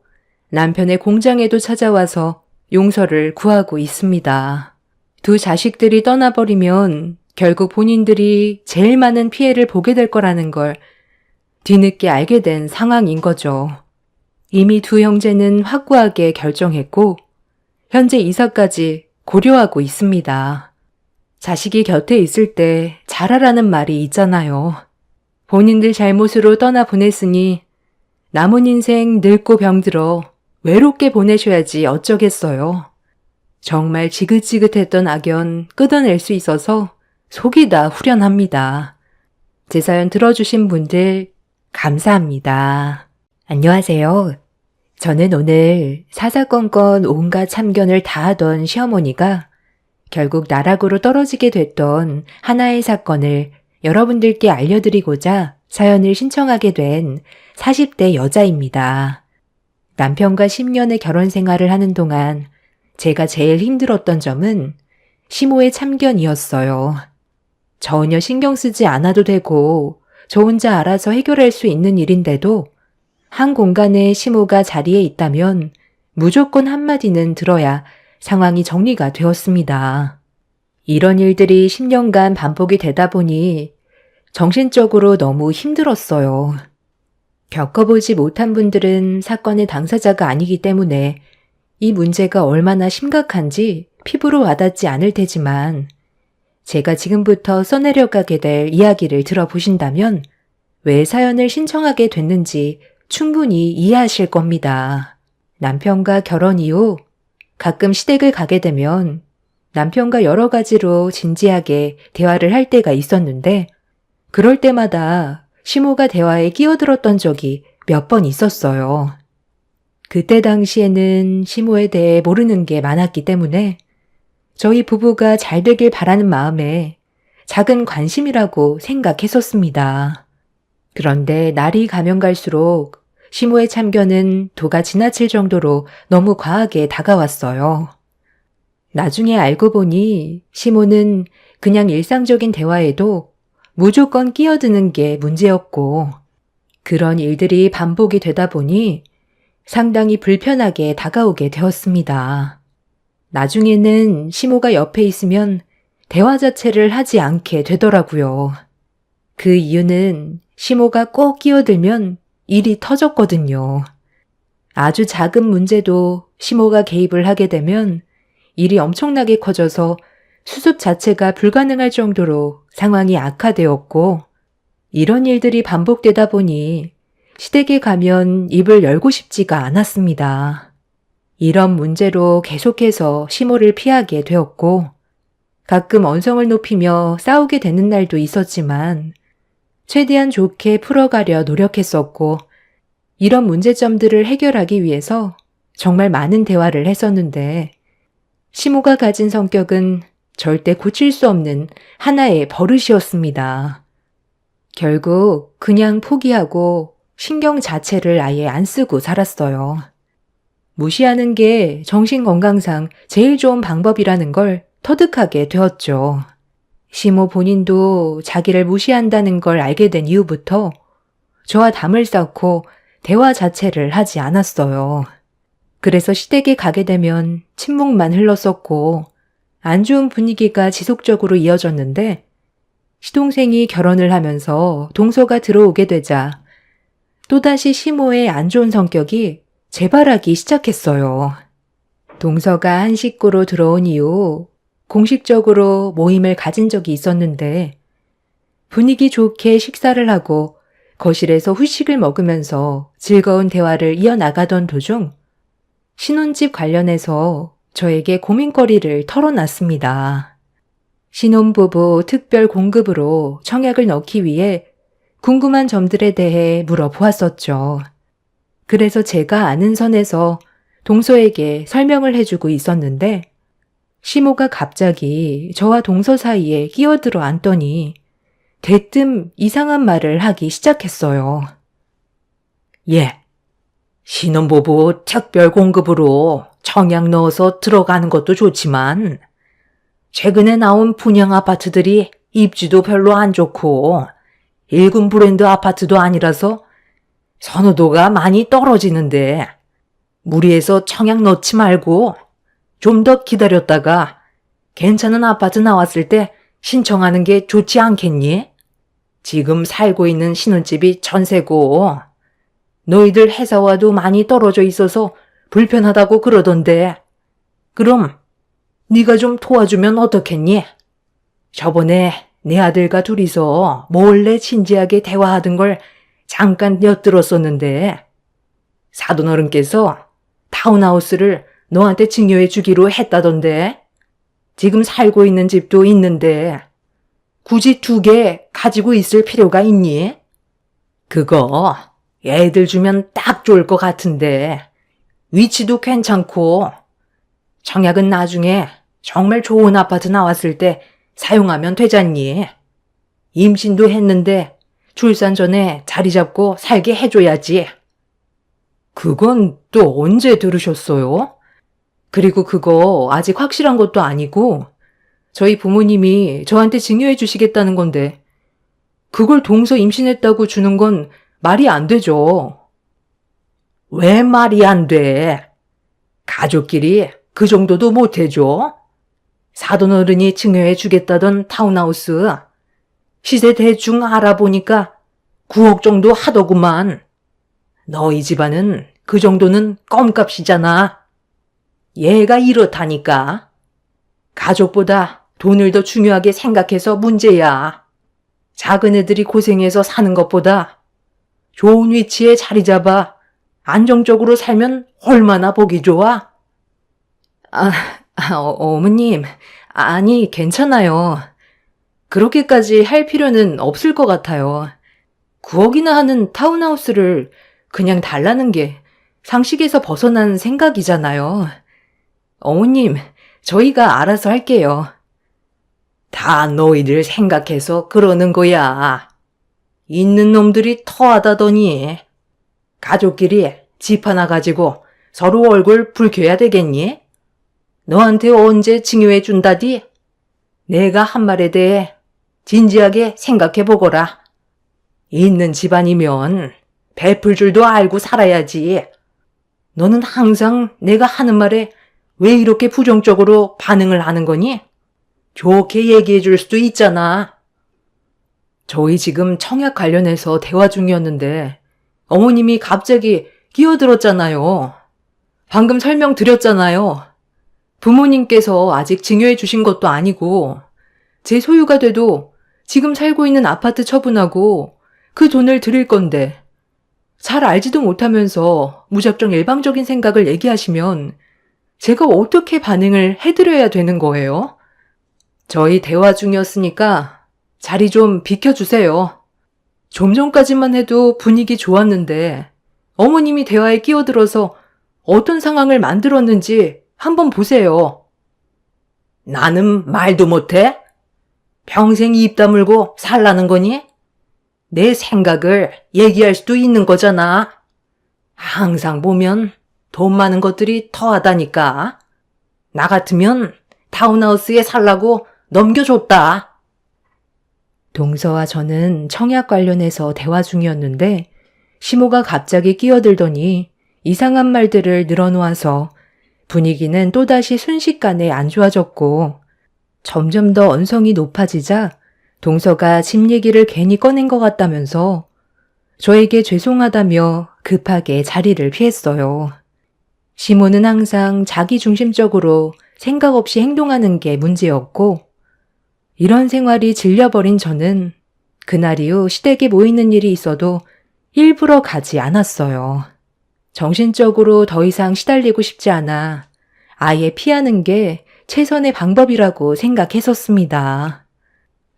남편의 공장에도 찾아와서 용서를 구하고 있습니다. 두 자식들이 떠나버리면 결국 본인들이 제일 많은 피해를 보게 될 거라는 걸 뒤늦게 알게 된 상황인 거죠. 이미 두 형제는 확고하게 결정했고 현재 이사까지 고려하고 있습니다. 자식이 곁에 있을 때 잘하라는 말이 있잖아요. 본인들 잘못으로 떠나보냈으니 남은 인생 늙고 병들어 외롭게 보내셔야지 어쩌겠어요. 정말 지긋지긋했던 악연 끊어낼 수 있어서 속이 다 후련합니다. 제 사연 들어주신 분들 감사합니다. 안녕하세요. 저는 오늘 사사건건 온갖 참견을 다 하던 시어머니가 결국 나락으로 떨어지게 됐던 하나의 사건을 여러분들께 알려드리고자 사연을 신청하게 된 40대 여자입니다. 남편과 10년의 결혼 생활을 하는 동안 제가 제일 힘들었던 점은 시모의 참견이었어요. 전혀 신경 쓰지 않아도 되고 저 혼자 알아서 해결할 수 있는 일인데도 한 공간에 시모가 자리에 있다면 무조건 한마디는 들어야 상황이 정리가 되었습니다. 이런 일들이 10년간 반복이 되다 보니 정신적으로 너무 힘들었어요. 겪어보지 못한 분들은 사건의 당사자가 아니기 때문에 이 문제가 얼마나 심각한지 피부로 와닿지 않을 테지만 제가 지금부터 써내려가게 될 이야기를 들어보신다면 왜 사연을 신청하게 됐는지 충분히 이해하실 겁니다. 남편과 결혼 이후 가끔 시댁을 가게 되면 남편과 여러 가지로 진지하게 대화를 할 때가 있었는데 그럴 때마다 시모가 대화에 끼어들었던 적이 몇 번 있었어요. 그때 당시에는 시모에 대해 모르는 게 많았기 때문에 저희 부부가 잘 되길 바라는 마음에 작은 관심이라고 생각했었습니다. 그런데 날이 가면 갈수록 시모의 참견은 도가 지나칠 정도로 너무 과하게 다가왔어요. 나중에 알고 보니 시모는 그냥 일상적인 대화에도 무조건 끼어드는 게 문제였고 그런 일들이 반복이 되다 보니 상당히 불편하게 다가오게 되었습니다. 나중에는 시모가 옆에 있으면 대화 자체를 하지 않게 되더라고요. 그 이유는 시모가 꼭 끼어들면 일이 터졌거든요. 아주 작은 문제도 시모가 개입을 하게 되면 일이 엄청나게 커져서 수습 자체가 불가능할 정도로 상황이 악화되었고 이런 일들이 반복되다 보니 시댁에 가면 입을 열고 싶지가 않았습니다. 이런 문제로 계속해서 시모를 피하게 되었고 가끔 언성을 높이며 싸우게 되는 날도 있었지만 최대한 좋게 풀어가려 노력했었고 이런 문제점들을 해결하기 위해서 정말 많은 대화를 했었는데 시모가 가진 성격은 절대 고칠 수 없는 하나의 버릇이었습니다. 결국 그냥 포기하고 신경 자체를 아예 안 쓰고 살았어요. 무시하는 게 정신건강상 제일 좋은 방법이라는 걸 터득하게 되었죠. 시모 본인도 자기를 무시한다는 걸 알게 된 이후부터 저와 담을 쌓고 대화 자체를 하지 않았어요. 그래서 시댁에 가게 되면 침묵만 흘렀었고 안 좋은 분위기가 지속적으로 이어졌는데 시동생이 결혼을 하면서 동서가 들어오게 되자 또다시 시모의 안 좋은 성격이 재발하기 시작했어요. 동서가 한 식구로 들어온 이후 공식적으로 모임을 가진 적이 있었는데 분위기 좋게 식사를 하고 거실에서 후식을 먹으면서 즐거운 대화를 이어나가던 도중 신혼집 관련해서 저에게 고민거리를 털어놨습니다. 신혼부부 특별 공급으로 청약을 넣기 위해 궁금한 점들에 대해 물어보았었죠. 그래서 제가 아는 선에서 동서에게 설명을 해주고 있었는데 시모가 갑자기 저와 동서 사이에 끼어들어 앉더니 대뜸 이상한 말을 하기 시작했어요. 예, 신혼부부 특별 공급으로 청약 넣어서 들어가는 것도 좋지만 최근에 나온 분양 아파트들이 입지도 별로 안 좋고 1군 브랜드 아파트도 아니라서 선호도가 많이 떨어지는데 무리해서 청약 넣지 말고 좀 더 기다렸다가 괜찮은 아파트 나왔을 때 신청하는 게 좋지 않겠니? 지금 살고 있는 신혼집이 전세고 너희들 회사와도 많이 떨어져 있어서 불편하다고 그러던데 그럼 네가 좀 도와주면 어떻겠니? 저번에 내 아들과 둘이서 몰래 진지하게 대화하던 걸 잠깐 엿들었었는데 사돈어른께서 타운하우스를 너한테 증여해 주기로 했다던데 지금 살고 있는 집도 있는데 굳이 2개 가지고 있을 필요가 있니? 그거 애들 주면 딱 좋을 것 같은데 위치도 괜찮고 청약은 나중에 정말 좋은 아파트 나왔을 때 사용하면 되잖니. 임신도 했는데 출산 전에 자리 잡고 살게 해줘야지. 그건 또 언제 들으셨어요? 그리고 그거 아직 확실한 것도 아니고 저희 부모님이 저한테 증여해 주시겠다는 건데 그걸 동서 임신했다고 주는 건 말이 안 되죠. 왜 말이 안 돼? 가족끼리 그 정도도 못 해줘? 사돈어른이 증여해 주겠다던 타운하우스 시세 대충 알아보니까 9억 정도 하더구만. 너희 집안은 그 정도는 껌값이잖아. 얘가 이렇다니까. 가족보다 돈을 더 중요하게 생각해서 문제야. 작은 애들이 고생해서 사는 것보다 좋은 위치에 자리 잡아 안정적으로 살면 얼마나 보기 좋아? 어머님, 아니, 괜찮아요. 그렇게까지 할 필요는 없을 것 같아요. 9억이나 하는 타운하우스를 그냥 달라는 게 상식에서 벗어난 생각이잖아요. 어머님, 저희가 알아서 할게요. 다 너희들 생각해서 그러는 거야. 있는 놈들이 터하다더니 가족끼리 집 하나 가지고 서로 얼굴 붉혀야 되겠니? 너한테 언제 증여해 준다디? 내가 한 말에 대해 진지하게 생각해 보거라. 있는 집안이면 베풀 줄도 알고 살아야지. 너는 항상 내가 하는 말에 왜 이렇게 부정적으로 반응을 하는 거니? 좋게 얘기해 줄 수도 있잖아. 저희 지금 청약 관련해서 대화 중이었는데 어머님이 갑자기 끼어들었잖아요. 방금 설명드렸잖아요. 부모님께서 아직 증여해 주신 것도 아니고 제 소유가 돼도 지금 살고 있는 아파트 처분하고 그 돈을 드릴 건데 잘 알지도 못하면서 무작정 일방적인 생각을 얘기하시면 제가 어떻게 반응을 해드려야 되는 거예요? 저희 대화 중이었으니까 자리 좀 비켜주세요. 좀 전까지만 해도 분위기 좋았는데 어머님이 대화에 끼어들어서 어떤 상황을 만들었는지 한번 보세요. 나는 말도 못해? 평생 입 다물고 살라는 거니? 내 생각을 얘기할 수도 있는 거잖아. 항상 보면 돈 많은 것들이 터하다니까. 나 같으면 타운하우스에 살라고 넘겨줬다. 동서와 저는 청약 관련해서 대화 중이었는데 시모가 갑자기 끼어들더니 이상한 말들을 늘어놓아서 분위기는 또다시 순식간에 안 좋아졌고 점점 더 언성이 높아지자 동서가 집 얘기를 괜히 꺼낸 것 같다면서 저에게 죄송하다며 급하게 자리를 피했어요. 시모는 항상 자기중심적으로 생각 없이 행동하는 게 문제였고 이런 생활이 질려버린 저는 그날 이후 시댁에 모이는 일이 있어도 일부러 가지 않았어요. 정신적으로 더 이상 시달리고 싶지 않아 아예 피하는 게 최선의 방법이라고 생각했었습니다.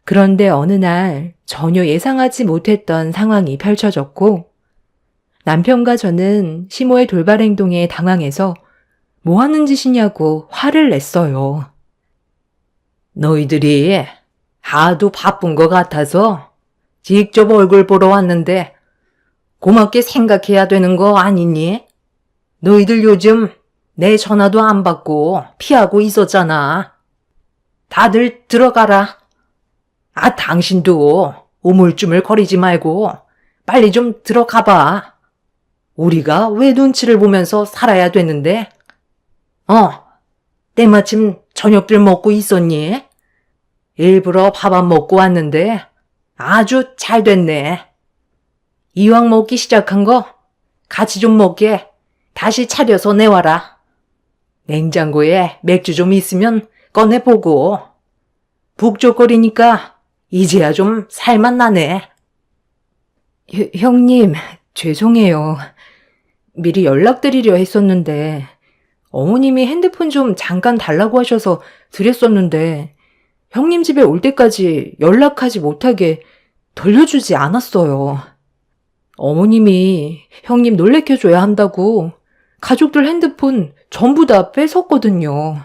그런데 어느 날 전혀 예상하지 못했던 상황이 펼쳐졌고 남편과 저는 시모의 돌발 행동에 당황해서 뭐 하는 짓이냐고 화를 냈어요. 너희들이 하도 바쁜 것 같아서 직접 얼굴 보러 왔는데 고맙게 생각해야 되는 거 아니니? 너희들 요즘 내 전화도 안 받고 피하고 있었잖아. 다들 들어가라. 당신도 우물쭈물 거리지 말고 빨리 좀 들어가 봐. 우리가 왜 눈치를 보면서 살아야 되는데? 때마침 저녁들 먹고 있었니? 일부러 밥 안 먹고 왔는데 아주 잘 됐네. 이왕 먹기 시작한 거 같이 좀 먹게 다시 차려서 내와라. 냉장고에 맥주 좀 있으면 꺼내보고. 북적거리니까 이제야 좀 살맛 나네. 형님, 죄송해요. 미리 연락드리려 했었는데 어머님이 핸드폰 좀 잠깐 달라고 하셔서 드렸었는데 형님 집에 올 때까지 연락하지 못하게 돌려주지 않았어요. 어머님이 형님 놀래켜줘야 한다고 가족들 핸드폰 전부 다 뺏었거든요.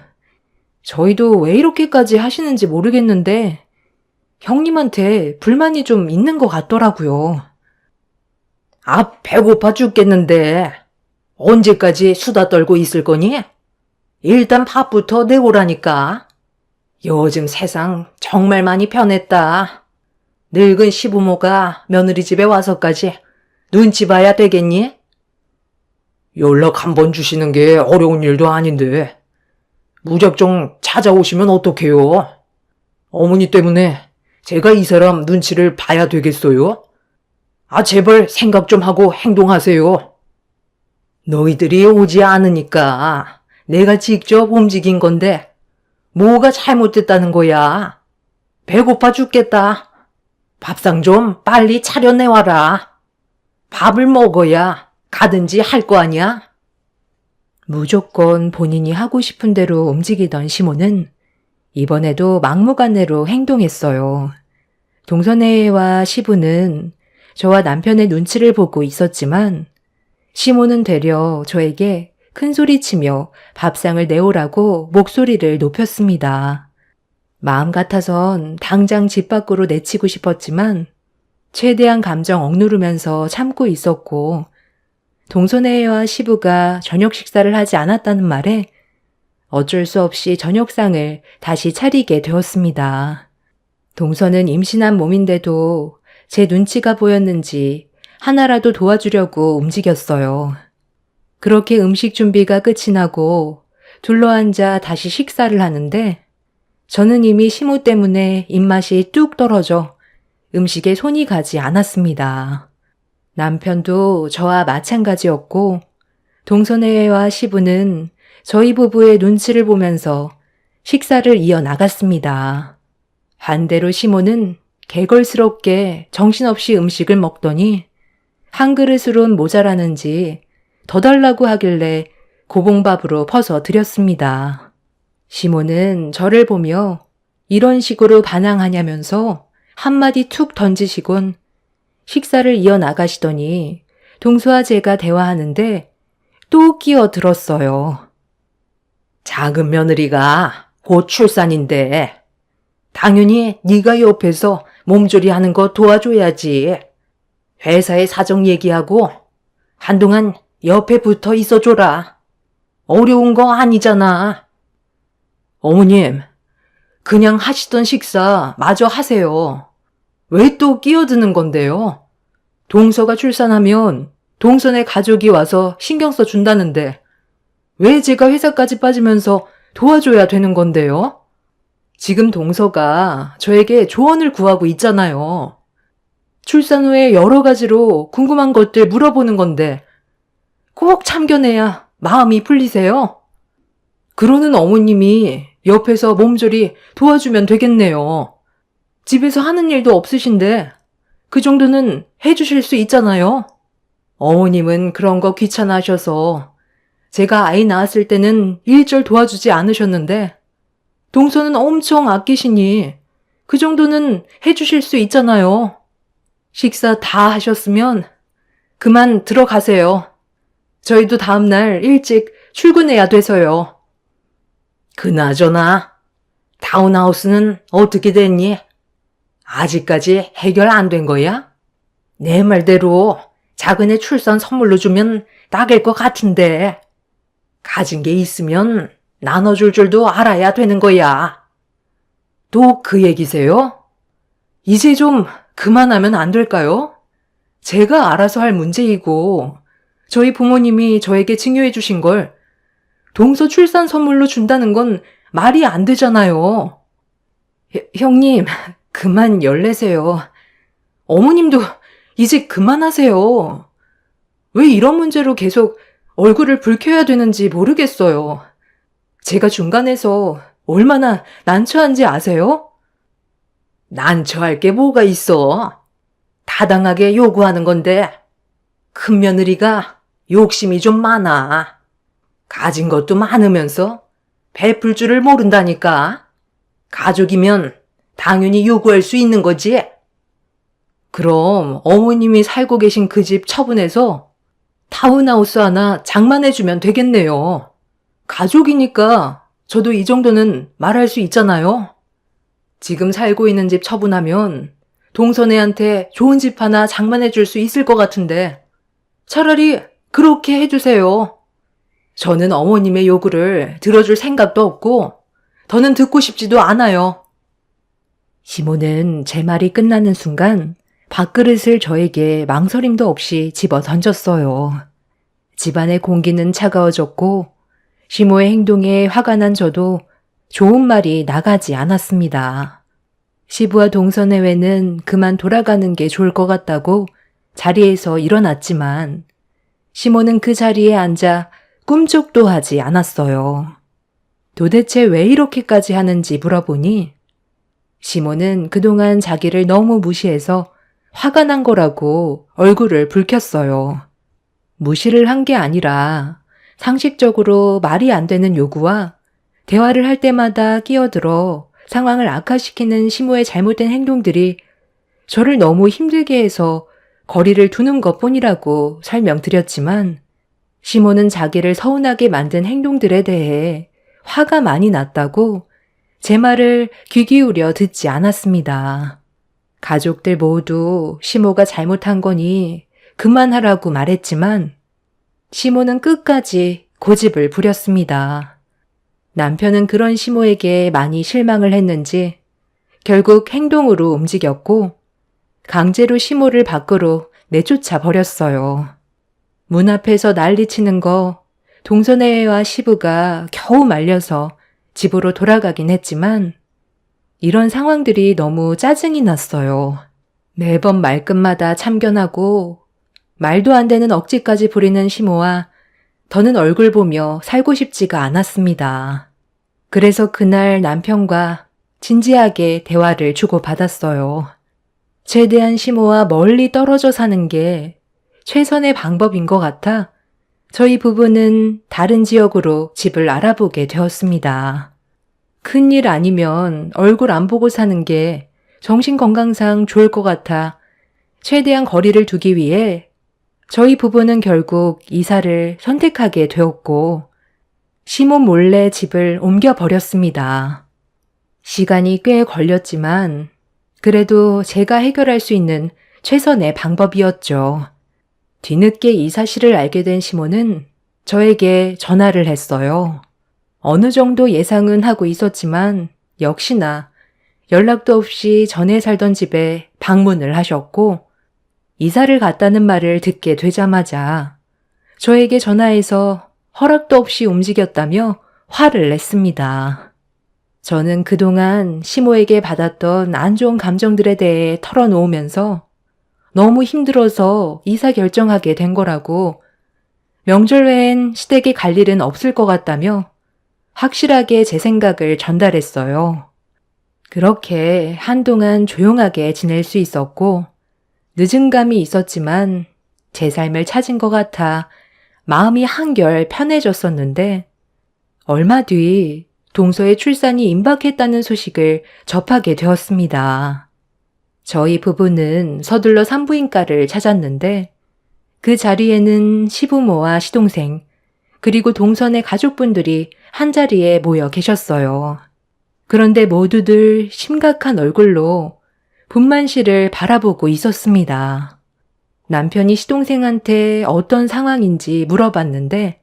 저희도 왜 이렇게까지 하시는지 모르겠는데 형님한테 불만이 좀 있는 것 같더라고요. 배고파 죽겠는데 언제까지 수다 떨고 있을 거니? 일단 밥부터 내오라니까. 요즘 세상 정말 많이 변했다. 늙은 시부모가 며느리 집에 와서까지 눈치 봐야 되겠니? 연락 한 번 주시는 게 어려운 일도 아닌데 무작정 찾아오시면 어떡해요? 어머니 때문에 제가 이 사람 눈치를 봐야 되겠어요? 제발 생각 좀 하고 행동하세요. 너희들이 오지 않으니까 내가 직접 움직인 건데 뭐가 잘못됐다는 거야? 배고파 죽겠다. 밥상 좀 빨리 차려내와라. 밥을 먹어야 가든지 할 거 아니야? 무조건 본인이 하고 싶은 대로 움직이던 시모는 이번에도 막무가내로 행동했어요. 동선혜와 시부는 저와 남편의 눈치를 보고 있었지만 시모는 되려 저에게 큰소리치며 밥상을 내오라고 목소리를 높였습니다. 마음 같아선 당장 집 밖으로 내치고 싶었지만 최대한 감정 억누르면서 참고 있었고 동선혜와 시부가 저녁 식사를 하지 않았다는 말에 어쩔 수 없이 저녁상을 다시 차리게 되었습니다. 동선은 임신한 몸인데도 제 눈치가 보였는지 하나라도 도와주려고 움직였어요. 그렇게 음식 준비가 끝이 나고 둘러앉아 다시 식사를 하는데 저는 이미 시모 때문에 입맛이 뚝 떨어져 음식에 손이 가지 않았습니다. 남편도 저와 마찬가지였고 동선혜와 시부는 저희 부부의 눈치를 보면서 식사를 이어나갔습니다. 반대로 시모는 개걸스럽게 정신없이 음식을 먹더니 한 그릇으론 모자라는지 더 달라고 하길래 고봉밥으로 퍼서 드렸습니다. 시모는 저를 보며 이런 식으로 반항하냐면서 한마디 툭 던지시곤 식사를 이어나가시더니 동수와 제가 대화하는데 또 끼어들었어요. 작은 며느리가 곧 출산인데 당연히 네가 옆에서 몸조리하는 거 도와줘야지. 회사에 사정 얘기하고 한동안 옆에 붙어 있어줘라. 어려운 거 아니잖아. 어머님, 그냥 하시던 식사 마저 하세요. 왜 또 끼어드는 건데요? 동서가 출산하면 동선의 가족이 와서 신경 써준다는데 왜 제가 회사까지 빠지면서 도와줘야 되는 건데요? 지금 동서가 저에게 조언을 구하고 있잖아요. 출산 후에 여러 가지로 궁금한 것들 물어보는 건데 꼭 참견해야 마음이 풀리세요? 그러는 어머님이 옆에서 몸조리 도와주면 되겠네요. 집에서 하는 일도 없으신데 그 정도는 해주실 수 있잖아요. 어머님은 그런 거 귀찮아하셔서 제가 아이 낳았을 때는 일절 도와주지 않으셨는데 동서는 엄청 아끼시니 그 정도는 해주실 수 있잖아요. 식사 다 하셨으면 그만 들어가세요. 저희도 다음날 일찍 출근해야 돼서요. 그나저나 타운하우스는 어떻게 됐니? 아직까지 해결 안 된 거야? 내 말대로 작은 애 출산 선물로 주면 딱일 것 같은데 가진 게 있으면 나눠줄 줄도 알아야 되는 거야. 또 그 얘기세요? 이제 좀 그만하면 안 될까요? 제가 알아서 할 문제이고, 저희 부모님이 저에게 증여해 주신 걸 동서 출산 선물로 준다는 건 말이 안 되잖아요. 형님, 그만 열내세요. 어머님도 이제 그만하세요. 왜 이런 문제로 계속 얼굴을 붉혀야 되는지 모르겠어요. 제가 중간에서 얼마나 난처한지 아세요? 난처할 게 뭐가 있어? 타당하게 요구하는 건데, 큰 며느리가 욕심이 좀 많아. 가진 것도 많으면서 베풀 줄을 모른다니까. 가족이면 당연히 요구할 수 있는 거지. 그럼 어머님이 살고 계신 그 집 처분해서 타운하우스 하나 장만해주면 되겠네요. 가족이니까 저도 이 정도는 말할 수 있잖아요. 지금 살고 있는 집 처분하면 동선애한테 좋은 집 하나 장만해줄 수 있을 것 같은데 차라리 그렇게 해주세요. 저는 어머님의 요구를 들어줄 생각도 없고 더는 듣고 싶지도 않아요. 시모는 제 말이 끝나는 순간 밥그릇을 저에게 망설임도 없이 집어 던졌어요. 집안의 공기는 차가워졌고 시모의 행동에 화가 난 저도 좋은 말이 나가지 않았습니다. 시부와 동서내외는 그만 돌아가는 게 좋을 것 같다고 자리에서 일어났지만 시모는 그 자리에 앉아 꿈쩍도 하지 않았어요. 도대체 왜 이렇게까지 하는지 물어보니 시모는 그동안 자기를 너무 무시해서 화가 난 거라고 얼굴을 붉혔어요. 무시를 한 게 아니라 상식적으로 말이 안 되는 요구와 대화를 할 때마다 끼어들어 상황을 악화시키는 시모의 잘못된 행동들이 저를 너무 힘들게 해서 거리를 두는 것뿐이라고 설명드렸지만 시모는 자기를 서운하게 만든 행동들에 대해 화가 많이 났다고 제 말을 귀 기울여 듣지 않았습니다. 가족들 모두 시모가 잘못한 거니 그만하라고 말했지만 시모는 끝까지 고집을 부렸습니다. 남편은 그런 시모에게 많이 실망을 했는지 결국 행동으로 움직였고 강제로 시모를 밖으로 내쫓아 버렸어요. 문 앞에서 난리치는 거 동서내외와 시부가 겨우 말려서 집으로 돌아가긴 했지만 이런 상황들이 너무 짜증이 났어요. 매번 말끝마다 참견하고 말도 안 되는 억지까지 부리는 시모와 더는 얼굴 보며 살고 싶지가 않았습니다. 그래서 그날 남편과 진지하게 대화를 주고받았어요. 최대한 시모와 멀리 떨어져 사는 게 최선의 방법인 것 같아 저희 부부는 다른 지역으로 집을 알아보게 되었습니다. 큰일 아니면 얼굴 안 보고 사는 게 정신건강상 좋을 것 같아 최대한 거리를 두기 위해 저희 부부는 결국 이사를 선택하게 되었고 시모 몰래 집을 옮겨버렸습니다. 시간이 꽤 걸렸지만 그래도 제가 해결할 수 있는 최선의 방법이었죠. 뒤늦게 이 사실을 알게 된 시모는 저에게 전화를 했어요. 어느 정도 예상은 하고 있었지만 역시나 연락도 없이 전에 살던 집에 방문을 하셨고 이사를 갔다는 말을 듣게 되자마자 저에게 전화해서 허락도 없이 움직였다며 화를 냈습니다. 저는 그동안 시모에게 받았던 안 좋은 감정들에 대해 털어놓으면서 너무 힘들어서 이사 결정하게 된 거라고 명절 외엔 시댁에 갈 일은 없을 것 같다며 확실하게 제 생각을 전달했어요. 그렇게 한동안 조용하게 지낼 수 있었고 늦은 감이 있었지만 제 삶을 찾은 것 같아 마음이 한결 편해졌었는데 얼마 뒤 동서의 출산이 임박했다는 소식을 접하게 되었습니다. 저희 부부는 서둘러 산부인과를 찾았는데 그 자리에는 시부모와 시동생 그리고 동선의 가족분들이 한자리에 모여 계셨어요. 그런데 모두들 심각한 얼굴로 분만 씨를 바라보고 있었습니다. 남편이 시동생한테 어떤 상황인지 물어봤는데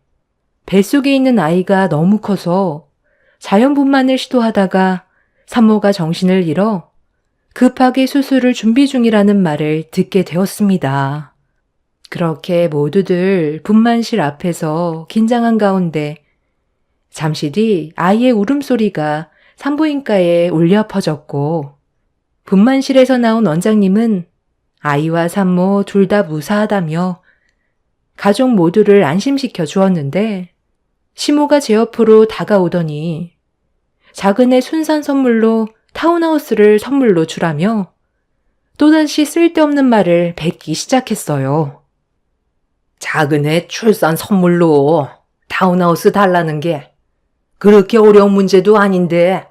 뱃속에 있는 아이가 너무 커서 자연분만을 시도하다가 산모가 정신을 잃어 급하게 수술을 준비 중이라는 말을 듣게 되었습니다. 그렇게 모두들 분만실 앞에서 긴장한 가운데 잠시 뒤 아이의 울음소리가 산부인과에 울려 퍼졌고 분만실에서 나온 원장님은 아이와 산모 둘 다 무사하다며 가족 모두를 안심시켜 주었는데 시모가 제 옆으로 다가오더니 작은 애 순산 선물로 타운하우스를 선물로 주라며 또다시 쓸데없는 말을 뱉기 시작했어요. 작은 애 출산 선물로 타운하우스 달라는 게 그렇게 어려운 문제도 아닌데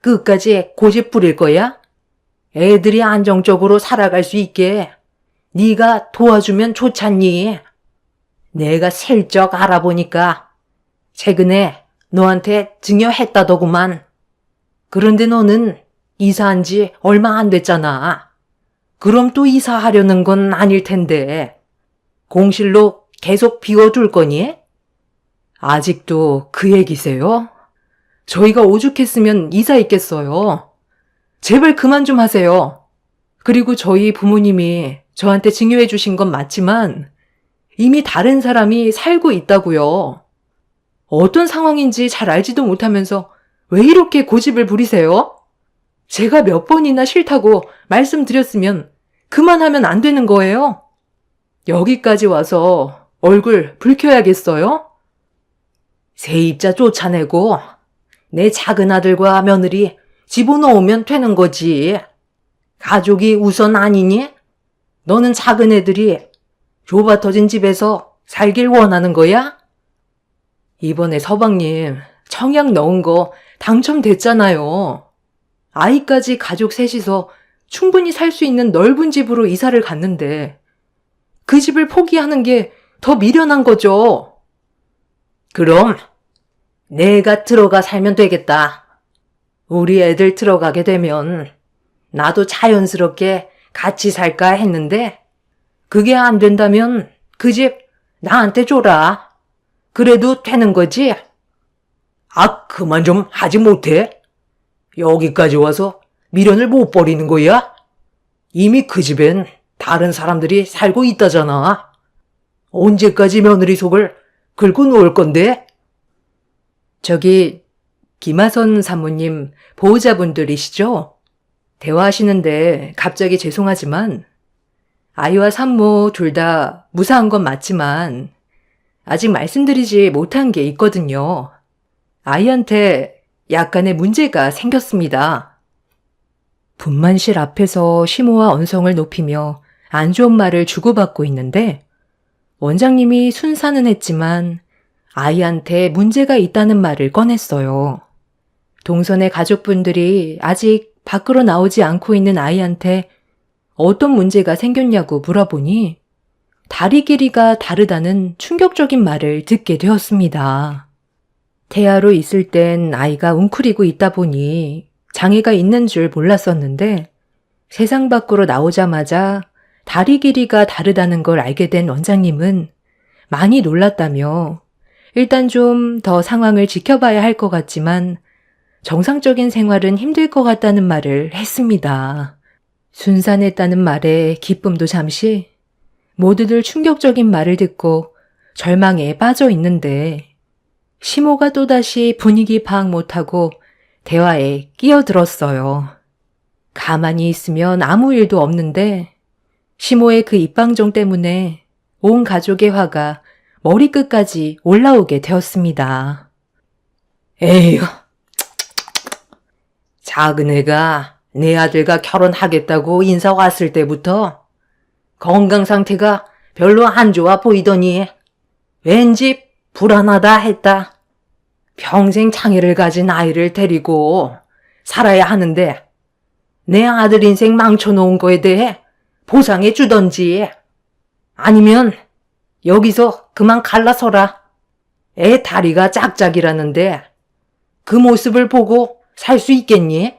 끝까지 고집 부릴 거야? 애들이 안정적으로 살아갈 수 있게 네가 도와주면 좋잖니. 내가 슬쩍 알아보니까 최근에 너한테 증여했다더구만. 그런데 너는 이사한 지 얼마 안 됐잖아. 그럼 또 이사하려는 건 아닐 텐데 공실로 계속 비워둘 거니? 아직도 그 얘기세요? 저희가 오죽했으면 이사했겠어요. 제발 그만 좀 하세요. 그리고 저희 부모님이 저한테 증여해 주신 건 맞지만 이미 다른 사람이 살고 있다고요. 어떤 상황인지 잘 알지도 못하면서 왜 이렇게 고집을 부리세요? 제가 몇 번이나 싫다고 말씀드렸으면 그만하면 안 되는 거예요? 여기까지 와서 얼굴 붉혀야겠어요? 세입자 쫓아내고 내 작은 아들과 며느리 집어넣으면 되는 거지. 가족이 우선 아니니? 너는 작은 애들이 좁아 터진 집에서 살길 원하는 거야? 이번에 서방님 청약 넣은 거 당첨됐잖아요. 아이까지 가족 셋이서 충분히 살 수 있는 넓은 집으로 이사를 갔는데 그 집을 포기하는 게 더 미련한 거죠. 그럼 내가 들어가 살면 되겠다. 우리 애들 들어가게 되면 나도 자연스럽게 같이 살까 했는데 그게 안 된다면 그 집 나한테 줘라. 그래도 되는 거지? 아, 그만 좀 하지 못해? 여기까지 와서 미련을 못 버리는 거야? 이미 그 집엔 다른 사람들이 살고 있다잖아. 언제까지 며느리 속을 긁고 놓을 건데? 저기 김하선 사모님 보호자분들이시죠? 대화하시는데 갑자기 죄송하지만 아이와 산모 둘 다 무사한 건 맞지만 아직 말씀드리지 못한 게 있거든요. 아이한테 약간의 문제가 생겼습니다. 분만실 앞에서 시모와 언성을 높이며 안 좋은 말을 주고받고 있는데 원장님이 순사는 했지만 아이한테 문제가 있다는 말을 꺼냈어요. 동선의 가족분들이 아직 밖으로 나오지 않고 있는 아이한테 어떤 문제가 생겼냐고 물어보니 다리 길이가 다르다는 충격적인 말을 듣게 되었습니다. 태아로 있을 땐 아이가 웅크리고 있다 보니 장애가 있는 줄 몰랐었는데 세상 밖으로 나오자마자 다리 길이가 다르다는 걸 알게 된 원장님은 많이 놀랐다며 일단 좀 더 상황을 지켜봐야 할 것 같지만 정상적인 생활은 힘들 것 같다는 말을 했습니다. 순산했다는 말에 기쁨도 잠시 모두들 충격적인 말을 듣고 절망에 빠져 있는데 시모가 또다시 분위기 파악 못하고 대화에 끼어들었어요. 가만히 있으면 아무 일도 없는데 시모의 그 입방정 때문에 온 가족의 화가 머리끝까지 올라오게 되었습니다. 에휴, 작은 애가 내 아들과 결혼하겠다고 인사 왔을 때부터 건강 상태가 별로 안 좋아 보이더니 왠지 불안하다 했다. 평생 장애를 가진 아이를 데리고 살아야 하는데 내 아들 인생 망쳐놓은 거에 대해 보상해 주던지 아니면 여기서 그만 갈라서라. 애 다리가 짝짝이라는데 그 모습을 보고 살 수 있겠니?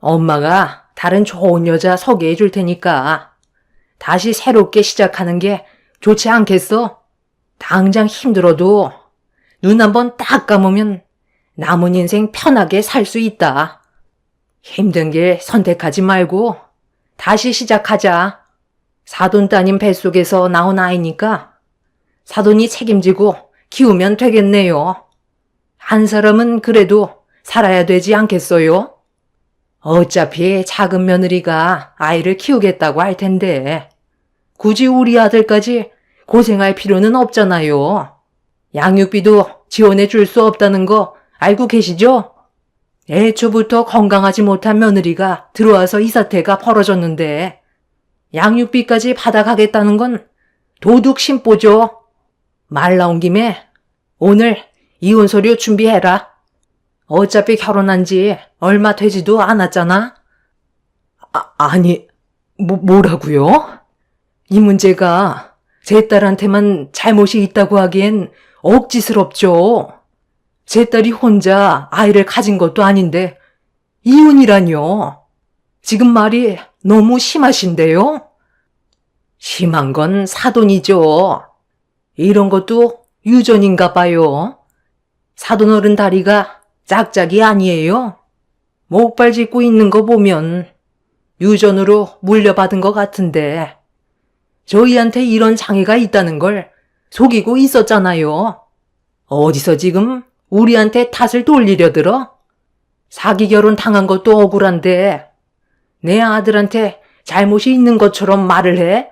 엄마가 다른 좋은 여자 소개해 줄 테니까 다시 새롭게 시작하는 게 좋지 않겠어? 당장 힘들어도 눈 한번 딱 감으면 남은 인생 편하게 살 수 있다. 힘든 길 선택하지 말고 다시 시작하자. 사돈 따님 뱃속에서 나온 아이니까 사돈이 책임지고 키우면 되겠네요. 한 사람은 그래도 살아야 되지 않겠어요? 어차피 작은 며느리가 아이를 키우겠다고 할 텐데 굳이 우리 아들까지 고생할 필요는 없잖아요. 양육비도 지원해 줄 수 없다는 거 알고 계시죠? 애초부터 건강하지 못한 며느리가 들어와서 이 사태가 벌어졌는데 양육비까지 받아가겠다는 건 도둑 심보죠. 말 나온 김에 오늘 이혼 서류 준비해라. 어차피 결혼한 지 얼마 되지도 않았잖아. 아니, 뭐라고요? 이 문제가 제 딸한테만 잘못이 있다고 하기엔 억지스럽죠. 제 딸이 혼자 아이를 가진 것도 아닌데 이혼이라뇨. 지금 말이 너무 심하신데요? 심한 건 사돈이죠. 이런 것도 유전인가 봐요. 사돈어른 다리가 짝짝이 아니에요. 목발 짚고 있는 거 보면 유전으로 물려받은 것 같은데 저희한테 이런 장애가 있다는 걸 속이고 있었잖아요. 어디서 지금 우리한테 탓을 돌리려 들어? 사기 결혼 당한 것도 억울한데 내 아들한테 잘못이 있는 것처럼 말을 해?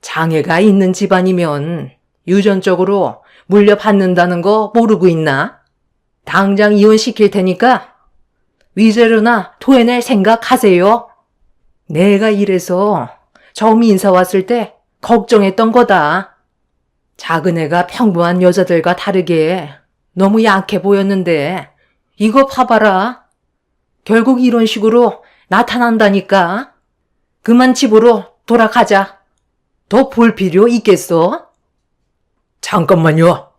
장애가 있는 집안이면 유전적으로 물려받는다는 거 모르고 있나? 당장 이혼시킬 테니까 위자료나 토해낼 생각하세요. 내가 이래서 처음 인사 왔을 때 걱정했던 거다. 작은 애가 평범한 여자들과 다르게 너무 약해 보였는데 이거 봐봐라. 결국 이런 식으로 나타난다니까. 그만 집으로 돌아가자. 더 볼 필요 있겠어? 잠깐만요.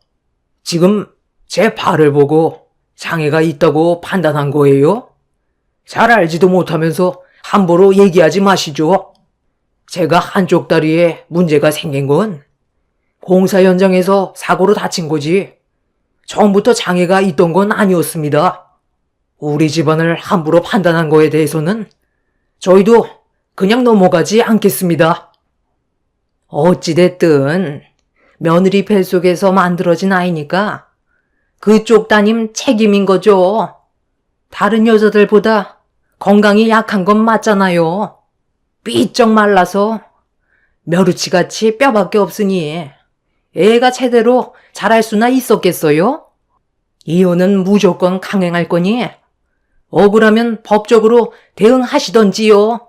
지금 제 발을 보고 장애가 있다고 판단한 거예요? 잘 알지도 못하면서 함부로 얘기하지 마시죠. 제가 한쪽 다리에 문제가 생긴 건 공사 현장에서 사고로 다친 거지 처음부터 장애가 있던 건 아니었습니다. 우리 집안을 함부로 판단한 거에 대해서는 저희도 그냥 넘어가지 않겠습니다. 어찌됐든 며느리 뱃속에서 만들어진 아이니까 그쪽 따님 책임인 거죠. 다른 여자들보다 건강이 약한 건 맞잖아요. 삐쩍 말라서 멸우치같이 뼈밖에 없으니 애가 제대로 자랄 수나 있었겠어요? 이혼은 무조건 강행할 거니 억울하면 법적으로 대응하시던지요.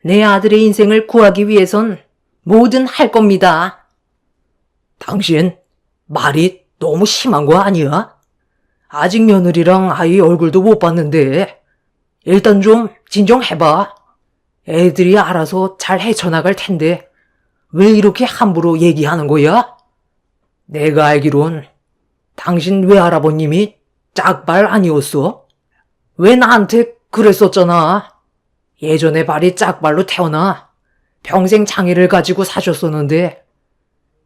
내 아들의 인생을 구하기 위해선 뭐든 할 겁니다. 당신 말이 너무 심한 거 아니야? 아직 며느리랑 아이 얼굴도 못 봤는데 일단 좀 진정해봐. 애들이 알아서 잘 헤쳐나갈 텐데 왜 이렇게 함부로 얘기하는 거야? 내가 알기론 당신 외할아버님이 짝발 아니었어? 왜 나한테 그랬었잖아. 예전에 발이 짝발로 태어나 평생 장애를 가지고 사셨었는데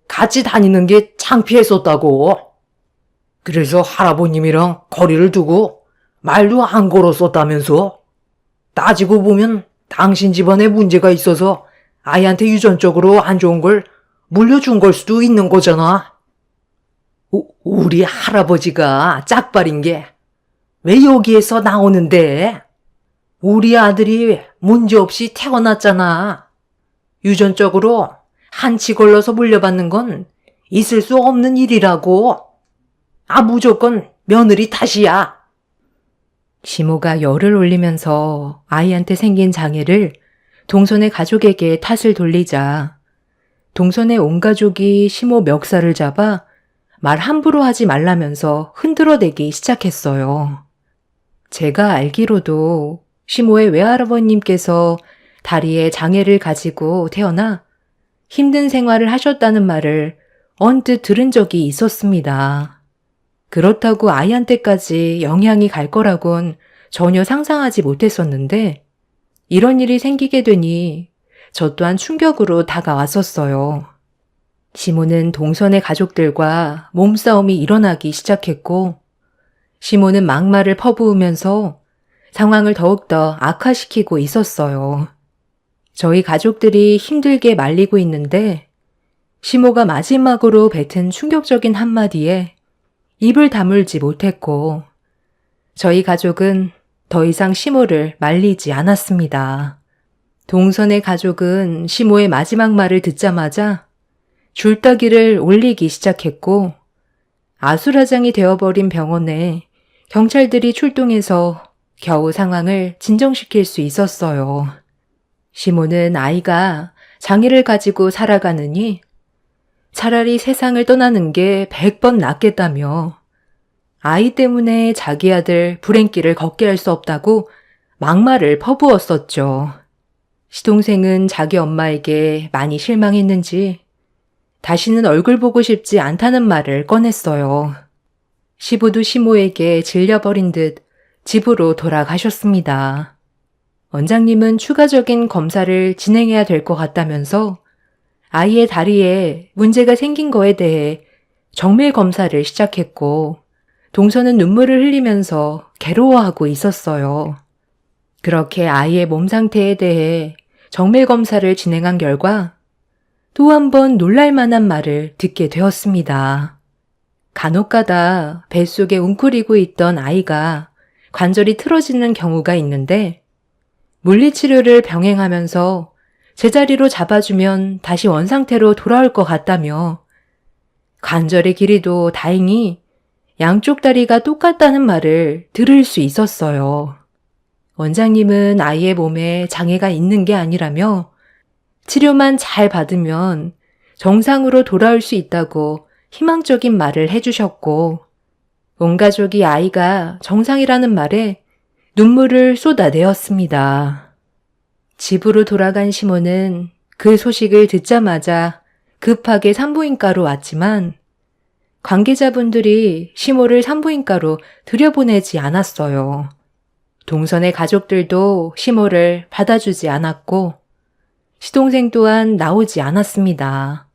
같이 다니는 게 창피했었다고. 그래서 할아버님이랑 거리를 두고 말도 안 걸었었다면서. 따지고 보면 당신 집안에 문제가 있어서 아이한테 유전적으로 안 좋은 걸 물려준 걸 수도 있는 거잖아. 우리 할아버지가 짝발인 게 왜 여기에서 나오는데? 우리 아들이 문제없이 태어났잖아. 유전적으로 한치 걸러서 물려받는 건 있을 수 없는 일이라고. 무조건 며느리 탓이야. 시모가 열을 올리면서 아이한테 생긴 장애를 동선의 가족에게 탓을 돌리자 동선의 온 가족이 시모 멱살을 잡아 말 함부로 하지 말라면서 흔들어대기 시작했어요. 제가 알기로도 시모의 외할아버님께서 다리에 장애를 가지고 태어나 힘든 생활을 하셨다는 말을 언뜻 들은 적이 있었습니다. 그렇다고 아이한테까지 영향이 갈 거라곤 전혀 상상하지 못했었는데 이런 일이 생기게 되니 저 또한 충격으로 다가왔었어요. 시모는 동선의 가족들과 몸싸움이 일어나기 시작했고 시모는 막말을 퍼부으면서 상황을 더욱더 악화시키고 있었어요. 저희 가족들이 힘들게 말리고 있는데 시모가 마지막으로 뱉은 충격적인 한마디에 입을 다물지 못했고 저희 가족은 더 이상 시모를 말리지 않았습니다. 동선의 가족은 시모의 마지막 말을 듣자마자 줄따기를 올리기 시작했고 아수라장이 되어버린 병원에 경찰들이 출동해서 겨우 상황을 진정시킬 수 있었어요. 시모는 아이가 장애를 가지고 살아가느니 차라리 세상을 떠나는 게 100번 낫겠다며 아이 때문에 자기 아들 불행길을 걷게 할 수 없다고 막말을 퍼부었었죠. 시동생은 자기 엄마에게 많이 실망했는지 다시는 얼굴 보고 싶지 않다는 말을 꺼냈어요. 시부도 시모에게 질려버린 듯 집으로 돌아가셨습니다. 원장님은 추가적인 검사를 진행해야 될 것 같다면서 아이의 다리에 문제가 생긴 거에 대해 정밀 검사를 시작했고 동서는 눈물을 흘리면서 괴로워하고 있었어요. 그렇게 아이의 몸 상태에 대해 정밀 검사를 진행한 결과 또 한 번 놀랄 만한 말을 듣게 되었습니다. 간혹가다 뱃속에 웅크리고 있던 아이가 관절이 틀어지는 경우가 있는데 물리치료를 병행하면서 제자리로 잡아주면 다시 원상태로 돌아올 것 같다며 관절의 길이도 다행히 양쪽 다리가 똑같다는 말을 들을 수 있었어요. 원장님은 아이의 몸에 장애가 있는 게 아니라며 치료만 잘 받으면 정상으로 돌아올 수 있다고 희망적인 말을 해주셨고 온 가족이 아이가 정상이라는 말에 눈물을 쏟아내었습니다. 집으로 돌아간 시모는 그 소식을 듣자마자 급하게 산부인과로 왔지만 관계자분들이 시모를 산부인과로 들여보내지 않았어요. 동선의 가족들도 시모를 받아주지 않았고 시동생 또한 나오지 않았습니다.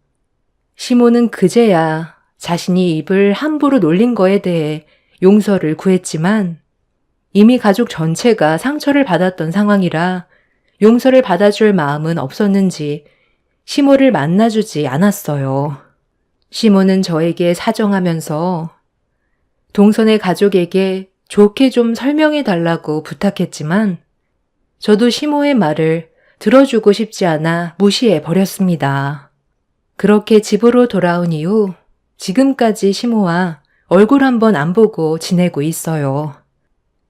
시모는 그제야 자신이 입을 함부로 놀린 거에 대해 용서를 구했지만 이미 가족 전체가 상처를 받았던 상황이라 용서를 받아줄 마음은 없었는지 시모를 만나주지 않았어요. 시모는 저에게 사정하면서 동선의 가족에게 좋게 좀 설명해 달라고 부탁했지만 저도 시모의 말을 들어주고 싶지 않아 무시해 버렸습니다. 그렇게 집으로 돌아온 이후 지금까지 시모와 얼굴 한번 안 보고 지내고 있어요.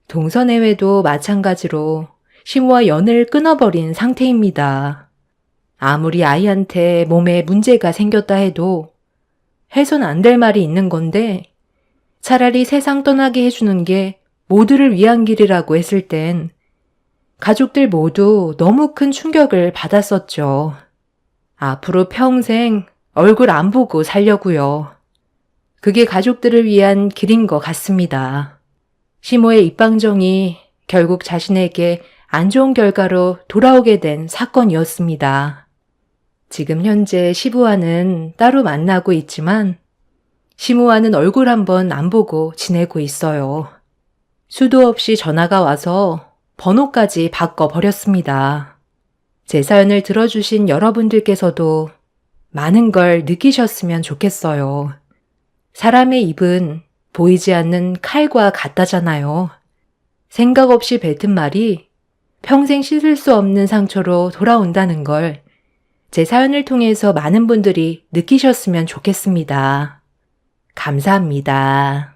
동서내외도 마찬가지로 시모와 연을 끊어버린 상태입니다. 아무리 아이한테 몸에 문제가 생겼다 해도 해선 안 될 말이 있는 건데 차라리 세상 떠나게 해주는 게 모두를 위한 길이라고 했을 땐 가족들 모두 너무 큰 충격을 받았었죠. 앞으로 평생 얼굴 안 보고 살려고요. 그게 가족들을 위한 길인 것 같습니다. 시모의 입방정이 결국 자신에게 안 좋은 결과로 돌아오게 된 사건이었습니다. 지금 현재 시부와는 따로 만나고 있지만 시모와는 얼굴 한번 안 보고 지내고 있어요. 수도 없이 전화가 와서 번호까지 바꿔버렸습니다. 제 사연을 들어주신 여러분들께서도 많은 걸 느끼셨으면 좋겠어요. 사람의 입은 보이지 않는 칼과 같다잖아요. 생각 없이 뱉은 말이 평생 씻을 수 없는 상처로 돌아온다는 걸 제 사연을 통해서 많은 분들이 느끼셨으면 좋겠습니다. 감사합니다.